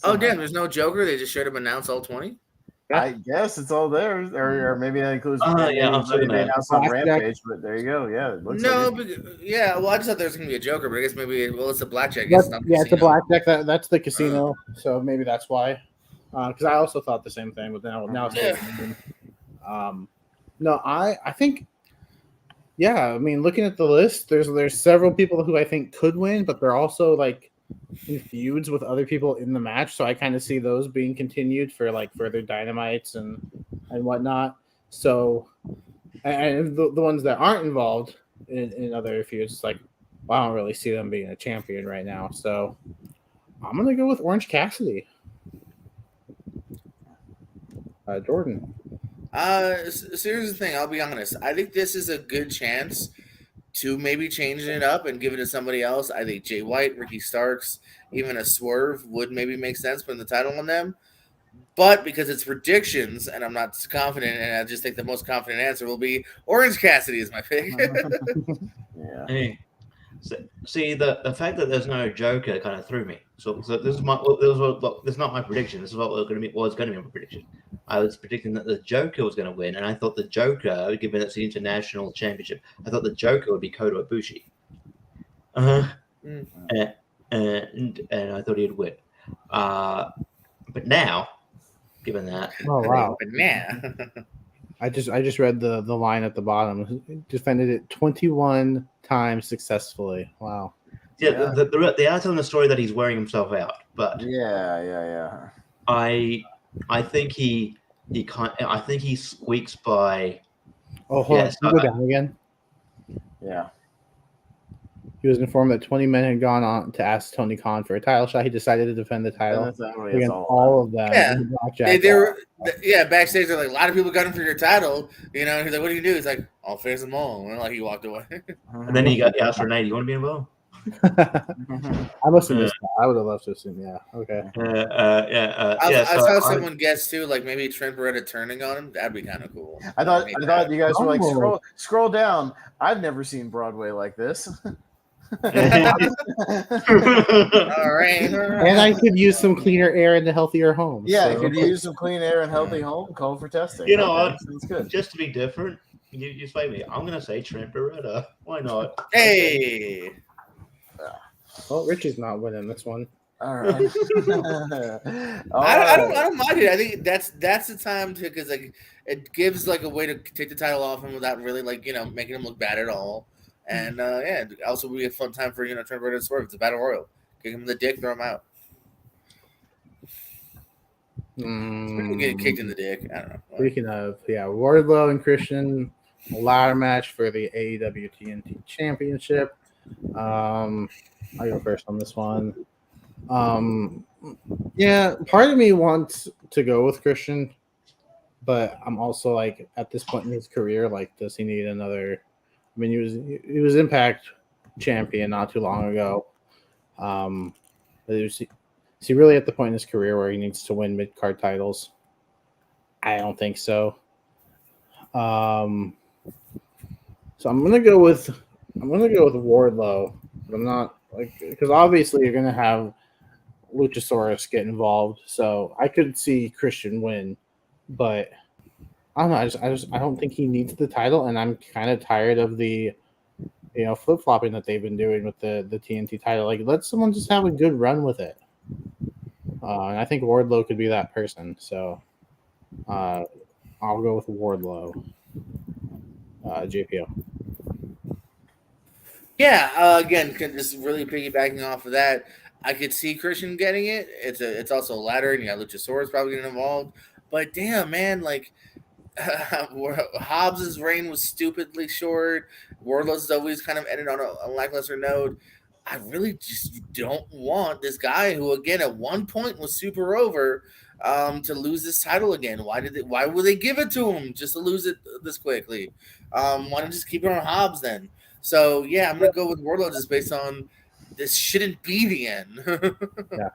Oh, damn, there's no Joker. They just should have announced all 20. I guess it's all there, or maybe that includes. Yeah, I'm maybe they announced on Blackjack. Rampage, but there you go. Yeah, it looks No, like well, I just thought there was going to be a Joker, but I guess maybe, it's a blackjack. That's, It's not yeah, it's a casino. blackjack. That's the casino. So maybe that's why. Because I also thought the same thing, but now it's no, I think. Yeah, I mean, looking at the list, there's several people who I think could win, but they're also like in feuds with other people in the match. So I kind of see those being continued for like further dynamites and whatnot. So, and the ones that aren't involved in other feuds, it's like, well, I don't really see them being a champion right now. So I'm gonna go with Orange Cassidy. Jordan. So here's the thing. I'll be honest. I think this is a good chance to maybe change it up and give it to somebody else. I think Jay White, Ricky Starks, even a Swerve would maybe make sense putting the title on them. But because it's predictions and I'm not confident, and I just think the most confident answer will be Orange Cassidy is my pick. yeah. Hey, see the fact that there's no Joker kind of threw me. So this is not my prediction. This is what was going to be my prediction. I was predicting that the Joker was going to win, and I thought the Joker, given it's the international championship, I thought the Joker would be Kota Ibushi. And I thought he'd win. But now, given that, Oh wow! But yeah. I just read the line at the bottom. Defended it 21 times successfully. Wow. yeah. They are telling the story that he's wearing himself out, but Yeah. I think he squeaks by. Oh, hold Yes, on. Can you go down again? Yeah. He was informed that 20 men had gone on to ask Tony Khan for a title shot. He decided to defend the title That's not really against all. all of them. Yeah. in the blackjack. They were backstage. They're like, a lot of people got him for your title, you know. And he's like, "What do you do?" He's like, "I'll face them all." And like he walked away. And then he asked for Renee, "Do you want to be involved?" I must have missed that. I would have loved to have seen. Yeah. Okay. I saw someone guess too, like maybe Trent Beretta turning on him. That'd be kind of cool. I thought you guys were like Oh. scroll down. I've never seen Broadway like this. All right. And I could use some cleaner air in the healthier homes. Yeah, so. could you use some clean air and healthy home? Call for testing. You know Okay, what? sounds good. Just to be different, you sway me. I'm gonna say Trent Beretta. Why not? Hey. Well, Richie's not winning this one. All right. I don't mind it. I think that's the time to, because like it gives like a way to take the title off him without really like making him look bad at all. And yeah, it also would be a fun time for Trent Beretta to Swerve. It's a battle royal. Kick him in the dick, throw him out. Get kicked in the dick. I don't know. Speaking of, Wardlow and Christian, a ladder match for the AEW TNT Championship. I'll go first on this one. Yeah, part of me wants to go with Christian, but I'm also like, at this point in his career, like, does he need another? I mean, he was Impact champion not too long ago. Is he really at the point in his career where he needs to win mid-card titles? I don't think so. So I'm gonna go with Wardlow, but I'm not because obviously you're gonna have Luchasaurus get involved, so I could see Christian win, but I don't know. I don't think he needs the title, and I'm kind of tired of the flip flopping that they've been doing with the TNT title. Like, let someone just have a good run with it. And I think Wardlow could be that person. So I'll go with Wardlow. JPO. Yeah, again, just really piggybacking off of that, I could see Christian getting it. It's also a ladder, and you got Luchasaurus probably getting involved. But damn, man, like Hobbs' reign was stupidly short. Wardlow's always kind of ended on a lackluster note. I really just don't want this guy who, again, at one point was super over, to lose this title again. Why would they give it to him just to lose it this quickly? Why not just keep it on Hobbs then? So yeah, I'm gonna go with Wardlow just based on this shouldn't be the end. Yeah.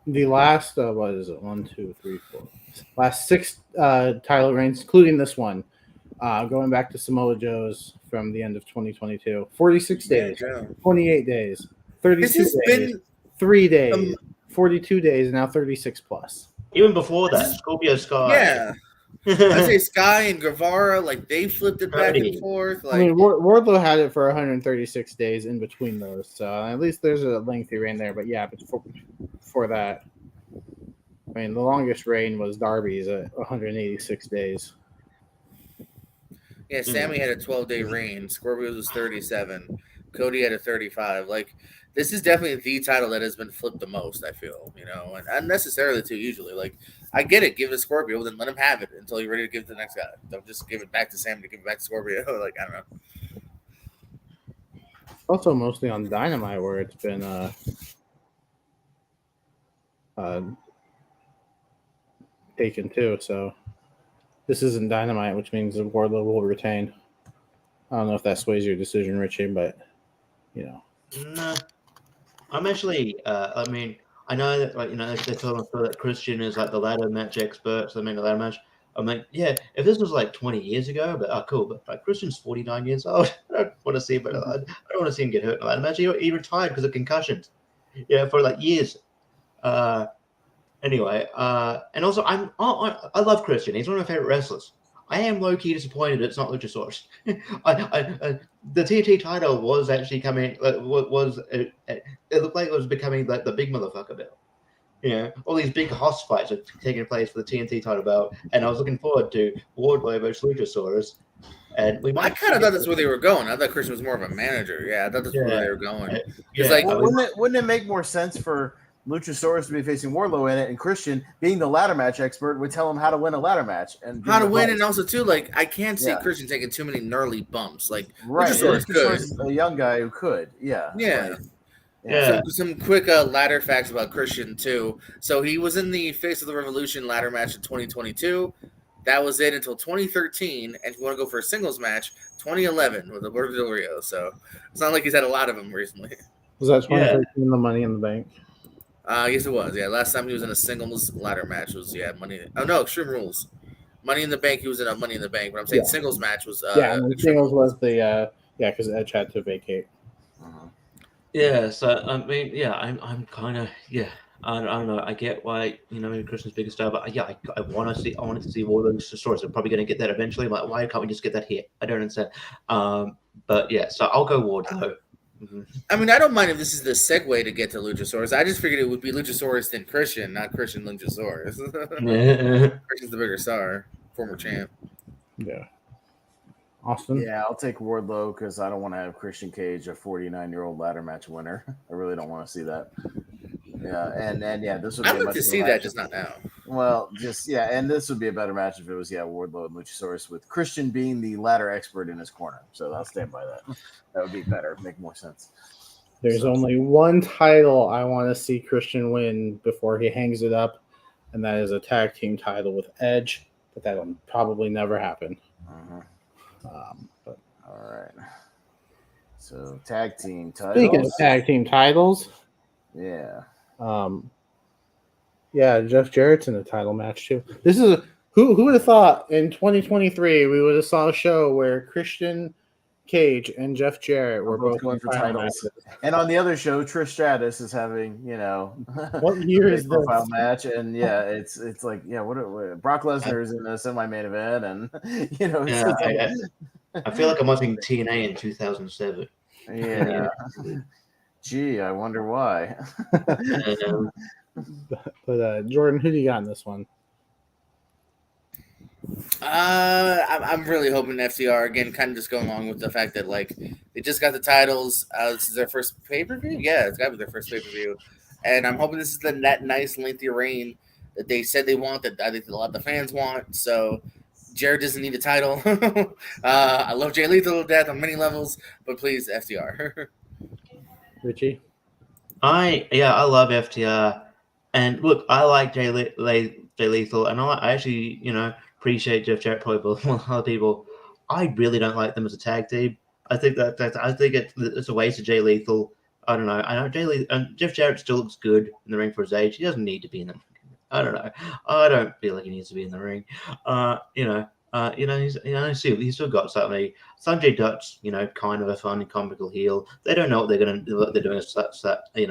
The last what is it? 1, 2, 3, 4. Last 6 title reigns, including this one. Going back to Samoa Joe's from the end of 2022. 46 days, 28 days, 32 days, been 3 days, 42 days, and now 36 plus. Even before that, Scorpio Sky. Yeah. I say Sky and Guevara, like they flipped it back and forth. Like, I mean, Wardlow had it for 136 days in between those, so at least there's a lengthy reign there. But yeah, before that, I mean, the longest reign was Darby's at 186 days. yeah, Sammy had a 12-day reign. Scorpio was 37. Cody had a 35. Like, this is definitely the title that has been flipped the most, I feel, and unnecessarily too, usually. Like, I get it, give it to Scorpio, then let him have it until you're ready to give it to the next guy. Don't just give it back to Sam to give it back to Scorpio. Like, I don't know. Also, mostly on Dynamite, where it's been taken too. So this isn't Dynamite, which means the Wardlow will retain. I don't know if that sways your decision, Richie, but No, I'm actually. I mean, I know that they told us that Christian is like the ladder match expert. So they made a ladder match. I'm like, yeah, if this was like 20 years ago, but cool. But like Christian's 49 years old. I don't want to see him. I don't want to see him get hurt in a ladder match. He retired because of concussions. Yeah, for like years. Anyway, and also I love Christian. He's one of my favorite wrestlers. I am low key disappointed it's not Luchasaurus. The TNT title was actually coming. It looked like it was becoming like the big motherfucker belt. All these big hoss fights are taking place for the TNT title belt, and I was looking forward to Wardlow versus Luchasaurus. And I kind of thought that's where they were going. I thought Christian was more of a manager. Yeah, I thought that's where they were going. Wouldn't it make more sense for Luchasaurus to be facing Wardlow in it, and Christian, being the ladder match expert, would tell him how to win a ladder match and how to win, and also too, like I can't see Christian taking too many gnarly bumps. Like Luchasaurus is a young guy who could, Some quick ladder facts about Christian too. So he was in the Face of the Revolution ladder match in 2022. That was it until 2013, and if you want to go for a singles match, 2011 with Alberto Del Rio. So it's not like he's had a lot of them recently. Was that 2013 the Money in the Bank? Yes, it was. Yeah, last time he was in a singles ladder match was Money. Oh no, Extreme Rules. Money in the Bank. He was in a Money in the Bank. But I'm saying singles match was. And the singles was the because Edge had to vacate. Yeah. So I mean, I'm kind of I don't know. I get why maybe Christian's bigger star, but I want to see. I wanted to see Wardlow's stories. I'm probably going to get that eventually. I'm like, why can't we just get that here? I don't understand. But yeah, so I'll go Wardlow. Mm-hmm. I mean, I don't mind if this is the segue to get to Luchasaurus. I just figured it would be Luchasaurus then Christian, not Christian Luchasaurus. Christian's the bigger star, former champ. Yeah. Austin? Yeah, I'll take Wardlow because I don't want to have Christian Cage, a 49-year-old ladder match winner. I really don't want to see that. Yeah, and this would be I'd like to see that, just not now. Well, and this would be a better match if it was Wardlow and Luchasaurus with Christian being the ladder expert in his corner. So I'll stand by that. That would be better, make more sense. There's only one title I want to see Christian win before he hangs it up, and that is a tag team title with Edge, but that'll probably never happen. But all right. So tag team titles. Speaking of tag team titles, Jeff Jarrett's in a title match too. This is who would have thought in 2023 we would have saw a show where Christian Cage and Jeff Jarrett were both going for titles. And on the other show, Trish Stratus is having, what year is this match? And it's like, what Brock Lesnar is in a semi-main event, and I feel like I'm watching TNA in 2007. Yeah. Gee, I wonder why. But Jordan, who do you got in this one? I'm really hoping FTR again, kind of just going along with the fact that like they just got the titles. This is their first pay-per-view. Yeah, it's got to be their first pay-per-view, and I'm hoping this is that nice lengthy reign that they said they want. That I think a lot of the fans want. So Jared doesn't need a title. I love Jay Lethal to death on many levels, but please FTR. Richie, I love FTR. And look, I like Jay Lethal, and I actually, appreciate Jeff Jarrett probably more than other people. I really don't like them as a tag team. I think I think it's a waste of Jay Lethal. I don't know. I know Jeff Jarrett still looks good in the ring for his age. He doesn't need to be in the. I don't know. I don't feel like he needs to be in the ring. He's still got something. Sanjay Dutt's, kind of a funny comical heel. They don't know what they're doing. Setting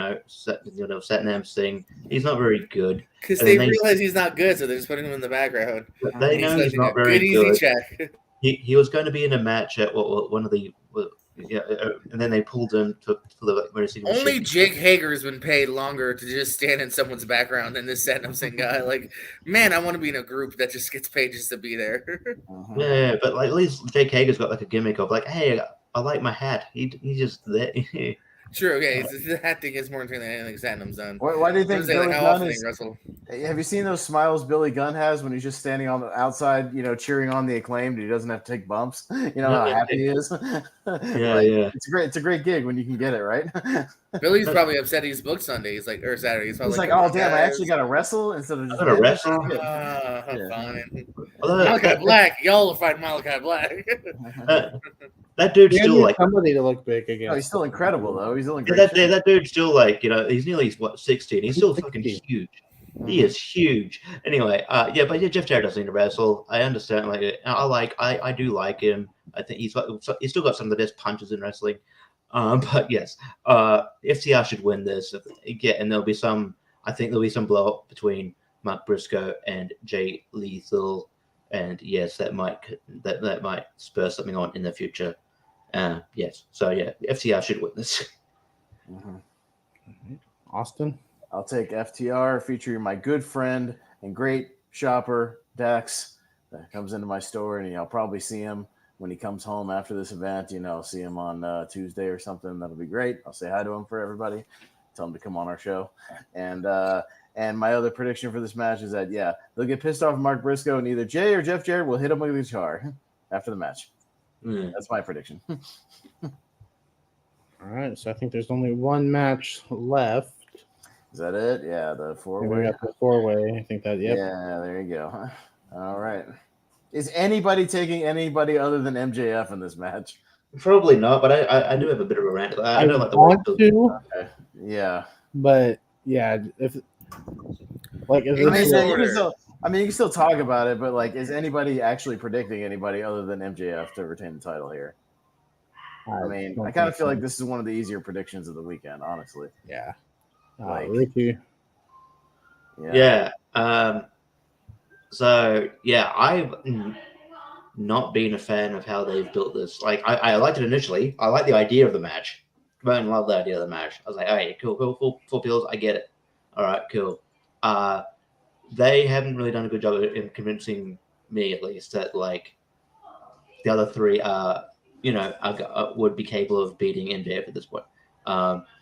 them thing. He's not very good. Because they realize he's not good, so they're just putting him in the background. They know he's not very good. Easy good. check. He was going to be in a match at one of the. And then they pulled him to the emergency machine. Only Jake Hager's been paid longer to just stand in someone's background than this Satnam Singh guy. Like, man, I want to be in a group that just gets paid just to be there. Yeah, but like at least Jake Hager's got like a gimmick of like, hey, I like my hat. He just there. Sure, okay. The hat thing is more interesting than anything Satnam's done. Why do you think Billy Gunn is? Russell? Have you seen those smiles Billy Gunn has when he's just standing on the outside, cheering on the Acclaimed? He doesn't have to take bumps. How happy he is. Yeah. It's a great gig when you can get it, right? Billy's probably upset he's booked Sundays, or Saturdays. He's like, oh damn, I actually got to wrestle instead of just wrestle. Fine. Malachi Black, y'all will fight Malachi Black. That dude's still like somebody to look big again. Oh, he's still incredible though. He's still incredible. That dude's still like, he's nearly 16. He's still fucking huge. He is huge. Anyway, but Jeff Jarrett doesn't need to wrestle. I understand. I do like him. I think he's still got some of the best punches in wrestling. But yes, FTR should win this. Yeah, and there'll be some blow up between Mark Briscoe and Jay Lethal, and yes, that might spur something on in the future. Yes, so yeah, FTR should win this. Austin? I'll take FTR featuring my good friend and great shopper, Dex, that comes into my store, and I'll probably see him when he comes home after this event. I'll see him on Tuesday or something. That'll be great. I'll say hi to him for everybody. Tell him to come on our show. And my other prediction for this match is that, they'll get pissed off at Mark Briscoe, and either Jay or Jeff Jarrett will hit him with a guitar after the match. That's my prediction. All right, so I think there's only one match left. Is that it? Yeah, the four-way. We got the four-way. I think that. Yep. Yeah, there you go. All right. Is anybody taking anybody other than MJF in this match? Probably not, but I do have a bit of a rant. I don't like the want to. Okay. Yeah, but yeah, if you can still talk about it, but is anybody actually predicting anybody other than MJF to retain the title here? I kind of feel like this is one of the easier predictions of the weekend, honestly. Yeah. Ricky. Yeah. So yeah, I've not been a fan of how they've built this. I liked it initially. I like the idea of the match. I love the idea of the match. I was like, hey, cool, full pills. I get it. All right, cool. They haven't really done a good job in convincing me, at least, that the other three would be capable of beating MJF at this point.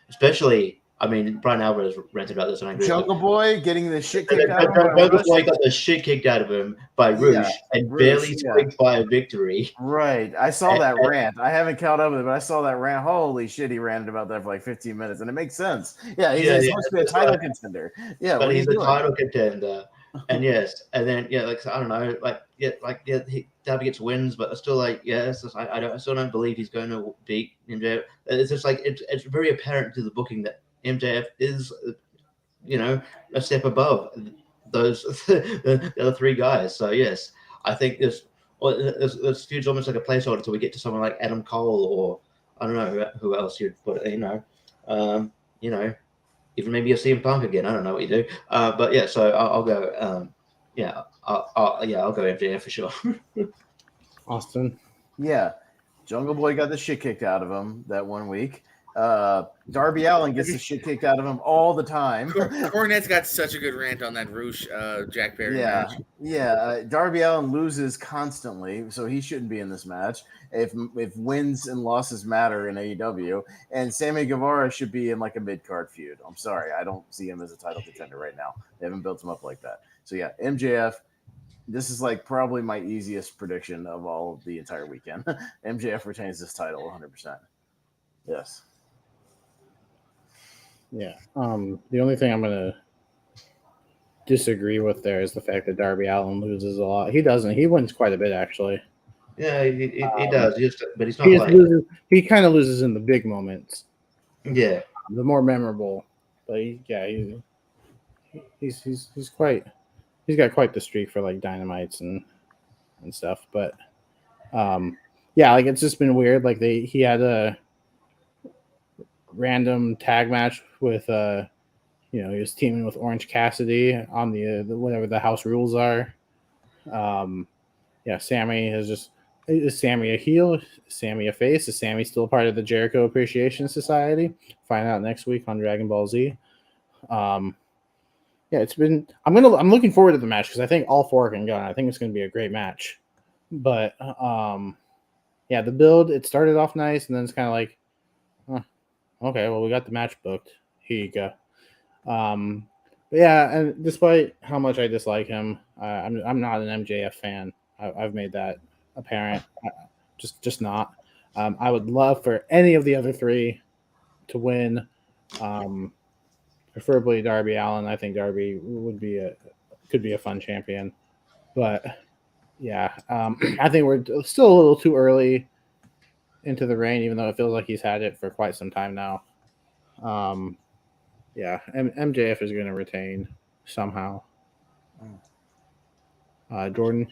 Especially, Brian Alvarez ranted about this, and I agree. Jungle Boy getting the shit kicked out of him. Jungle Boy got the shit kicked out of him by Roosh and barely squeaked by a victory. Right. I saw that rant. I haven't caught up with it, but I saw that rant. Holy shit, he ranted about that for 15 minutes, and it makes sense. Yeah, he's supposed to be a title contender. Yeah, but he's a title contender. And yes, and then I don't know, Darby gets wins, but still I still don't believe he's going to beat MJF. It's just it's very apparent to the booking that MJF is, a step above those the other three guys. So yes, I think this feud's almost like a placeholder until we get to someone like Adam Cole, or I don't know who else you'd put it. Even maybe a CM Punk again. I don't know what you do. But yeah, so I'll go. I'll go MJF for sure. Austin. Yeah, Jungle Boy got the shit kicked out of him that 1 week. Darby Allin gets the shit kicked out of him all the time. Cornette's got such a good rant on that Roosh Jack Perry match. Darby Allin loses constantly, so he shouldn't be in this match. If wins and losses matter in AEW, and Sammy Guevara should be in a mid-card feud. I'm sorry, I don't see him as a title contender right now. They haven't built him up like that. So yeah, MJF. This is probably my easiest prediction of all of the entire weekend. MJF retains this title 100%. Yes. Yeah. The only thing I'm gonna disagree with there is the fact that Darby Allin loses a lot. He doesn't. He wins quite a bit, actually. Yeah, he does. But he's not He, like he kind of loses in the big moments, yeah. the more memorable. But he's got quite the streak for like Dynamites and stuff. But yeah, like it's just been weird. Like he had a random tag match with he was teaming with Orange Cassidy on the whatever the house rules are. Yeah, Sammy is Sammy a heel? Is Sammy a face? Is Sammy still part of the Jericho Appreciation Society? Find out next week on Dragon Ball Z. Yeah, it's been. I'm looking forward to the match because I think all four can go. And I think it's going to be a great match. But yeah, the build it started off nice, and then it's kind of like, okay, well we got the match booked. Here you go. But yeah, and despite how much I dislike him, I'm not an MJF fan. I've made that apparent. Just not. I would love for any of the other three to win. Preferably Darby Allin. I think Darby could be a fun champion. But yeah, I think we're still a little too early into the reign, even though it feels like he's had it for quite some time now. Yeah, MJF is going to retain somehow. Jordan?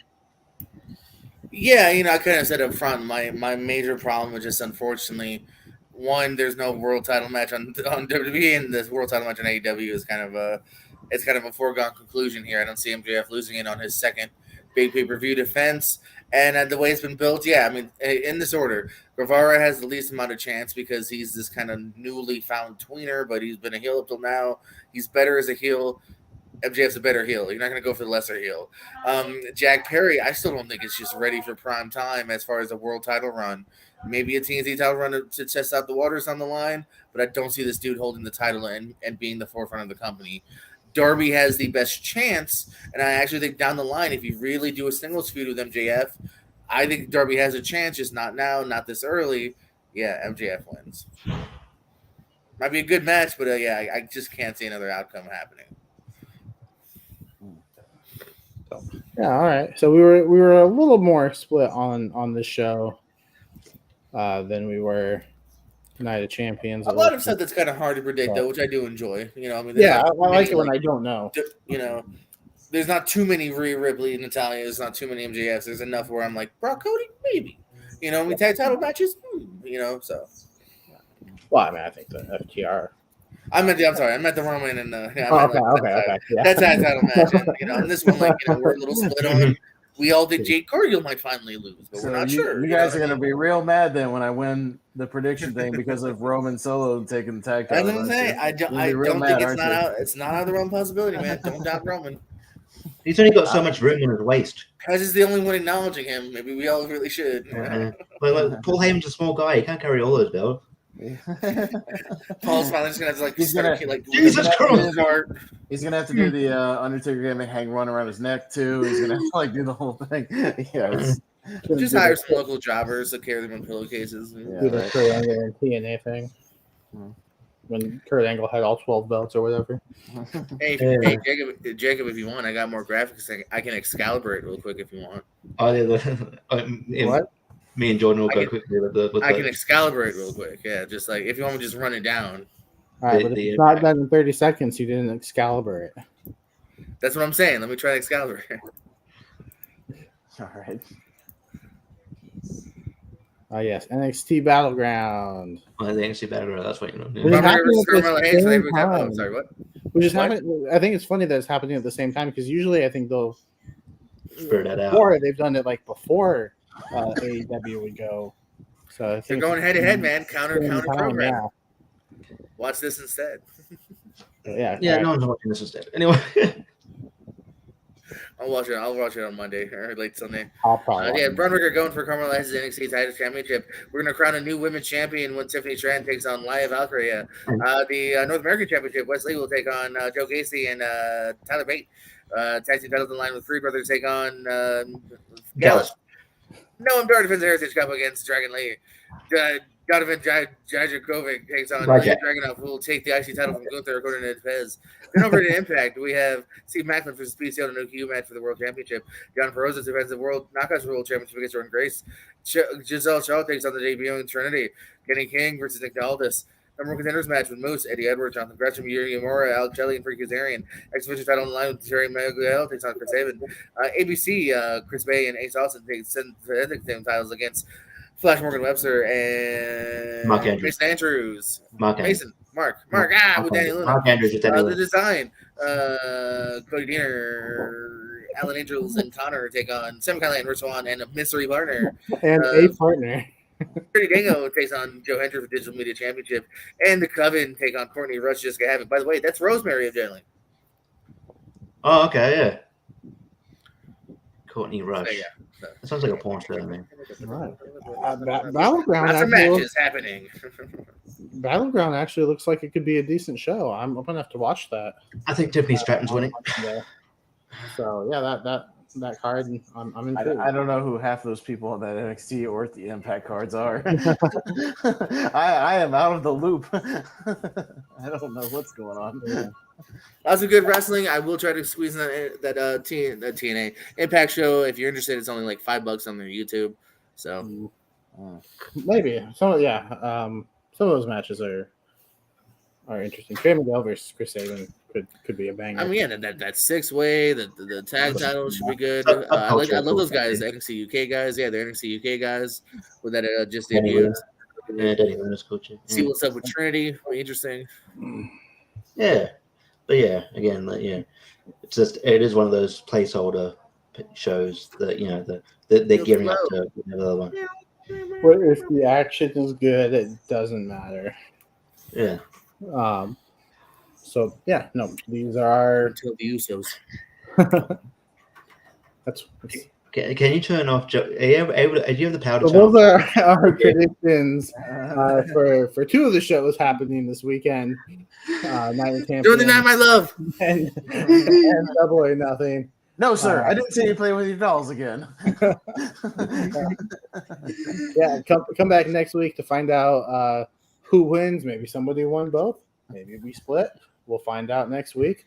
Yeah, I kind of said up front, my major problem was just unfortunately, one, there's no world title match on WWE, and this world title match on AEW is kind of a foregone conclusion here. I don't see MJF losing it on his second big pay-per-view defense. And the way it's been built, yeah, I mean, in this order, Guevara has the least amount of chance because he's this kind of newly found tweener, but he's been a heel up till now. He's better as a heel. MJF's a better heel. You're not going to go for the lesser heel. Jack Perry, I still don't think it's just ready for prime time as far as a world title run. Maybe a TNT title run to test out the waters on the line, but I don't see this dude holding the title and being the forefront of the company. Darby has the best chance, and I actually think down the line, if you really do a singles feud with MJF, I think Darby has a chance, just not now, not this early. Yeah, MJF wins. Might be a good match, but yeah, I just can't see another outcome happening. Yeah, all right. So we were a little more split on this show than we were Night of Champions. A lot of stuff that's kind of hard to predict, though, which I do enjoy. I mean, yeah, I like it when I don't know. There's not too many Rhea Ripley, Natalia. There's not too many MJFs. There's enough where I'm like, Brock Cody, maybe. We tag title matches, so. Well, I mean, I think the FTR. I'm at the Roman and okay. Yeah. That's that title match, and this one, we're a little split on. We all think Jade Cargill might finally lose, but we're not sure. You guys are going to be real mad then when I win the prediction thing because of Roman Solo taking the tag title. I was going to say, I don't think it's not out. It's not out of the realm possibility, man. Don't doubt Roman. He's only got so much room on his waist. Kaz is the only one acknowledging him. Maybe we all really should. Paul Heyman's a small guy. He can't carry all those belts. Paul's finally just gonna have to Jesus Christ! He's gonna have to do the Undertaker gimmick, hang run around his neck too. He's gonna have to do the whole thing. Yeah, just hire some local jobbers to carry them in pillowcases. Do the Kurt Angle and TNA thing. When Kurt Angle had all 12 belts or whatever. Hey, Jacob, if you want, I got more graphics. I can Excalibur it real quick if you want. What? Me and Jordan will go quickly with the. I can Excalibur it real quick. Yeah, just like if you want me to just run it down. All right, but if it's not done in 30 seconds, you didn't Excalibur it. That's what I'm saying. Let me try Excalibur. All right. Oh yes, NXT Battleground. The NXT Battleground. That's what you know. Sorry, what? Which is happening. I think it's funny that it's happening at the same time because usually I think they'll figure that out. Or they've done it like before AEW would go. So I think they're going head to head, man. Counter program. Yeah. Watch this instead. Yeah. No one's watching this instead. Anyway. I'll watch it on Monday or late Sunday. I'll probably. Braun Breaker going for Carmella has his NXT title championship. We're going to crown a new women's champion when Tiffany Stratton takes on Laya Valkyria. The North American Championship, Wesley will take on Joe Gacy and Tyler Bate. Tag team titles in line with Three Brothers take on Gallus. Noam Dar defends the Heritage Cup against Dragon Lee. Donovan Jajakovic takes on Rajak. Dragunov, who will take the IC title from Gunther, according to Pez. Then over to Impact, we have Steve Macklin versus PCO in a no match for the World Championship. John Perosa defends the World Knockouts World Championship against Jordan Grace. Giselle Shaw takes on the debuting Trinity. Kenny King versus Nick Aldis. Number one contenders match with Moose, Eddie Edwards, Jonathan Gresham, Yuri Yamura, Al Kelly, and Freaky Kazarian. X-Division title on the line with Terry Miguel takes on Chris Haven. ABC, Chris Bay and Ace Austin takes the titles against Flash Morgan Webster and Mark Andrews. Mason Andrews. Mark Andrews. Mark, with Danny Luna. Mark Andrews with Danny The Luna. design, Cody Diener, Alan Angels, and Connor take on Sam Kylie and Rich Swan and a mystery partner. And a partner. Pretty Dango takes on Joe Hendry for Digital Media Championship, and the Coven take on Courtney Rush, Jessica Havoc. By the way, that's Rosemary of Jalen. Oh, okay, yeah. Courtney Rush. So, yeah. That sounds like a porn star, man. Right. Battleground Lots of actually matches happening. Battleground actually looks like it could be a decent show. I'm gonna have to watch that. I think Tiffany Stratton's winning. So yeah, that card, I'm into. I don't know who half those people on that NXT or the Impact cards are. I am out of the loop. I don't know what's going on. Yeah. Lots of good wrestling. I will try to squeeze in that TNA Impact show. If you're interested, it's only like $5 on their YouTube. So Maybe some of those matches are interesting. Trey Miguel versus Chris Sabin could be a banger. I mean, yeah, that 6-way, the tag title should be good. I love those guys, the NXT UK guys. Yeah, they're NXT UK guys with that just debuted. Yeah, Danny Luna's coaching. See what's up with Trinity. Will be interesting. Yeah, but yeah, again, it's just it is one of those placeholder shows that they're gearing up to another one. But if the action is good, it doesn't matter. Yeah. So yeah, no, these are Until the Usos. that's Can you turn off? Are you have the power to so turn those off? are our predictions for two of the shows happening this weekend. Night in Tampa Doing the night, my love. and Double or Nothing. No, sir. I didn't see you playing with your dolls again. Yeah, come back next week to find out who wins. Maybe somebody won both. Maybe we split. We'll find out next week.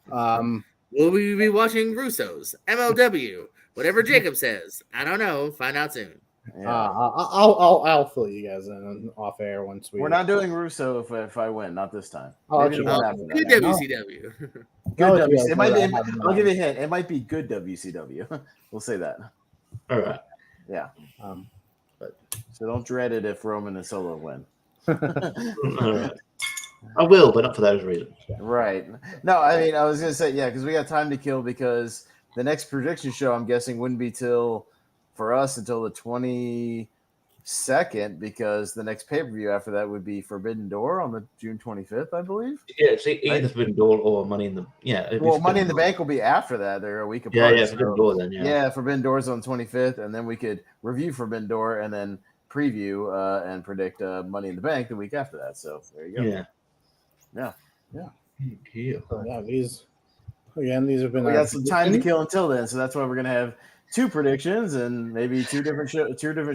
Will we be watching Russo's MLW? Whatever Jacob says, I don't know. Find out soon. Yeah. I'll fill you guys in off air once We're not doing Russo if I win, not this time. I'll Maybe let the you one know. after Good that. WCW. Good WCW. It might be. I I'll give you a hint. It might be good WCW. We'll say that. All right. Yeah. But So don't dread it if Roman and Solo win. All right. I will, but not for those reasons. Right. No, I mean, I was going to say, yeah, because we got time to kill because the next prediction show, I'm guessing, wouldn't be for us until the 22nd because the next pay-per-view after that would be Forbidden Door on the June 25th, I believe. Yeah, it's either Forbidden Door or Money in the Well, Money in the Bank will be after that. They're a week apart. Yeah, so- Forbidden Door then. Yeah. Forbidden Door's on the 25th, and then we could review Forbidden Door and then preview and predict Money in the Bank the week after that. So there you go. Yeah. so, yeah, these have been. We our got some time to predictions. kill until then, so that's why we're gonna have two predictions and maybe two different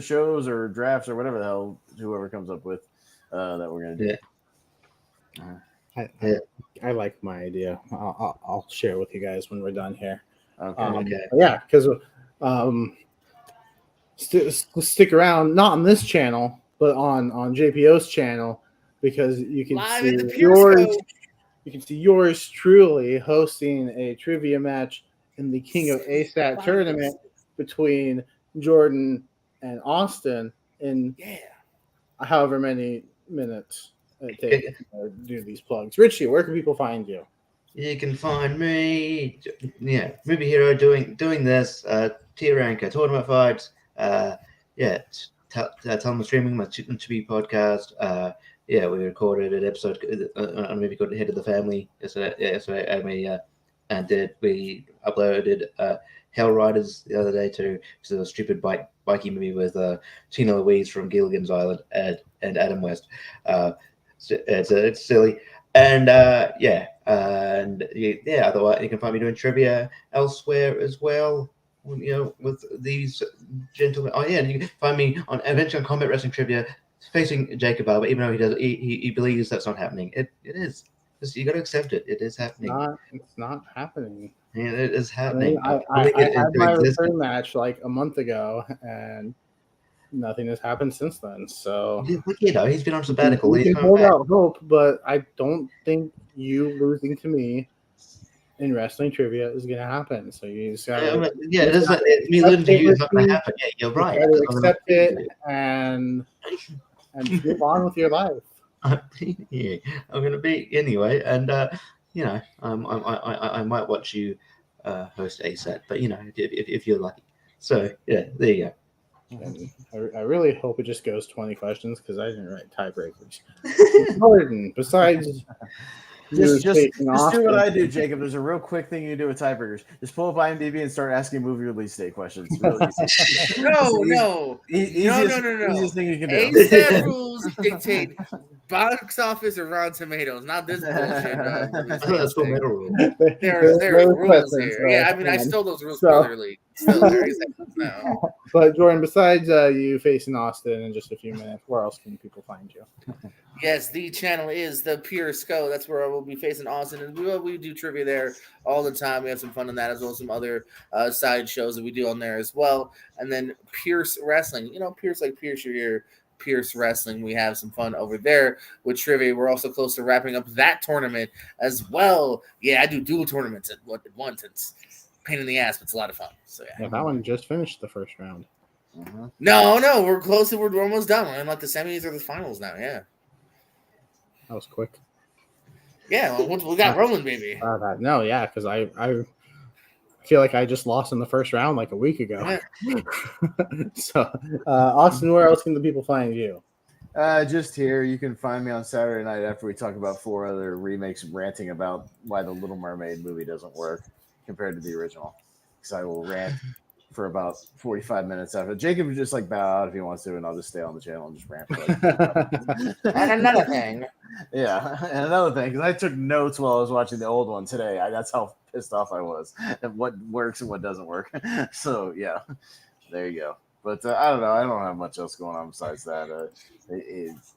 shows or drafts or whatever the hell whoever comes up with that we're gonna do. Yeah. I like my idea. I'll share with you guys when we're done here. Okay. Yeah, because stick around, not on this channel, but on JPO's channel, because you can Live see at the Pure Scope. you can see yours truly hosting a trivia match in the King of ASAT tournament between Jordan and Austin in however many minutes it takes to do these plugs. Richie, where can people find you? You can find me, Movie Hero doing this, tier ranker, tournament fights, tell them streaming my Chibi podcast. We recorded an episode on a movie called Head of the Family yesterday, we uploaded Hell Riders the other day to a stupid bikie movie with Tina Louise from Gilligan's Island and Adam West. It's silly. And otherwise you can find me doing trivia elsewhere as well. With these gentlemen. Oh yeah, and you can find me on Adventure on Combat Wrestling Trivia facing Jacob Alba, even though he believes that's not happening. It is. You got to accept it. It is happening. It's not happening. And it is happening. I had my return match like a month ago, and nothing has happened since then. So he's been on sabbatical. We can hold out hope, but I don't think you losing to me in wrestling trivia is going to happen. So you just gotta, me losing to you is not going to happen. Yeah, you're right. Accept it and move on with your life. Yeah, I'm going to be anyway, and I might watch you host a set, but if you're lucky. So yeah, there you go. And I really hope it just goes 20 questions because I didn't write tiebreakers. Jordan, besides just do what I do, Jacob. There's a real quick thing you can do with tiebreakers. Just pull up IMDb and start asking movie release date questions. Really easy. No. Easiest thing you can do. ASAP rules dictate box office or Rotten Tomatoes, not this bullshit. There are rules here. Yeah, I mean, I stole those rules clearly. Still, there is now. But Jordan, besides you facing Austin in just a few minutes, where else can people find you? Yes, the channel is the Pure SCO. That's where I will be facing Austin, and we do trivia there all the time. We have some fun on that, as well as some other side shows that we do on there as well. And then Pierce Wrestling, Pierce like Pierce your ear. Pierce Wrestling. We have some fun over there with trivia. We're also close to wrapping up that tournament as well. Yeah, I do dual tournaments at once. It's pain in the ass, but it's a lot of fun. So yeah, that one just finished the first round. No, we're close. We're almost done. We're in like the semis or the finals now. Yeah, that was quick. Yeah, we got rolling, baby. No, yeah, because I feel like I just lost in the first round like a week ago. So, Austin, where else can the people find you? Just here. You can find me on Saturday night after we talk about 4 other remakes, ranting about why the Little Mermaid movie doesn't work compared to the original. Because I will rant for about 45 minutes after. Jacob will just bow out if he wants to, and I'll just stay on the channel and just rant for And another thing. Yeah, and another thing, because I took notes while I was watching the old one today. That's how pissed off I was at what works and what doesn't work. So yeah, there you go. But I don't know. I don't have much else going on besides that.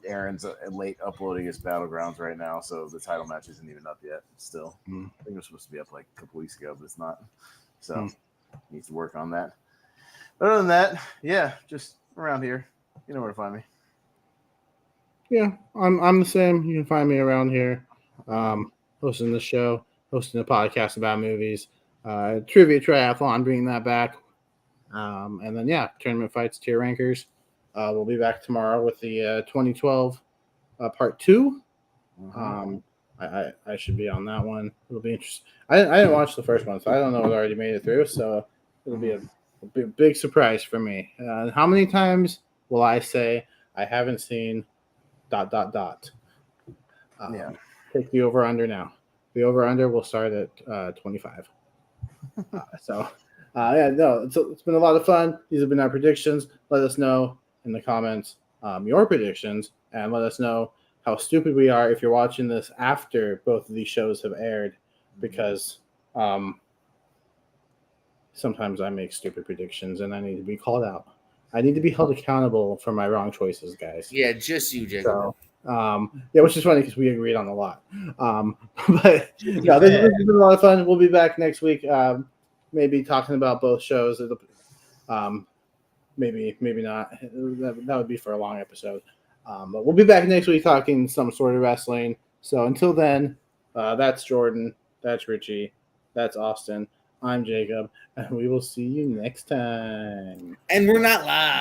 Aaron's late uploading his Battlegrounds right now, so the title match isn't even up yet. Still, I think it was supposed to be up like a couple weeks ago, but it's not. So needs to work on that. But other than that, yeah, just around here. You know where to find me. Yeah, I'm the same. You can find me around here, hosting the show, hosting a podcast about movies, trivia triathlon, bringing that back. And then, tournament fights, tier rankers. We'll be back tomorrow with the 2012 part 2. I should be on that one. It'll be interesting. I didn't watch the first one, so I don't know if I already made it through. So it'll be a big surprise for me. How many times will I say I haven't seen ... Take the over-under now. The over-under will start at 25. It's been a lot of fun. These have been our predictions. Let us know in the comments your predictions, and let us know how stupid we are if you're watching this after both of these shows have aired, because sometimes I make stupid predictions and I need to be called out. I need to be held accountable for my wrong choices, guys. Yeah, just you, Jacob. So, which is funny because we agreed on a lot. But yeah, this has been a lot of fun. We'll be back next week. Maybe talking about both shows. Maybe not. That would be for a long episode. But we'll be back next week talking some sort of wrestling. So until then, that's Jordan. That's Richie. That's Austin. I'm Jacob. And we will see you next time. And we're not live.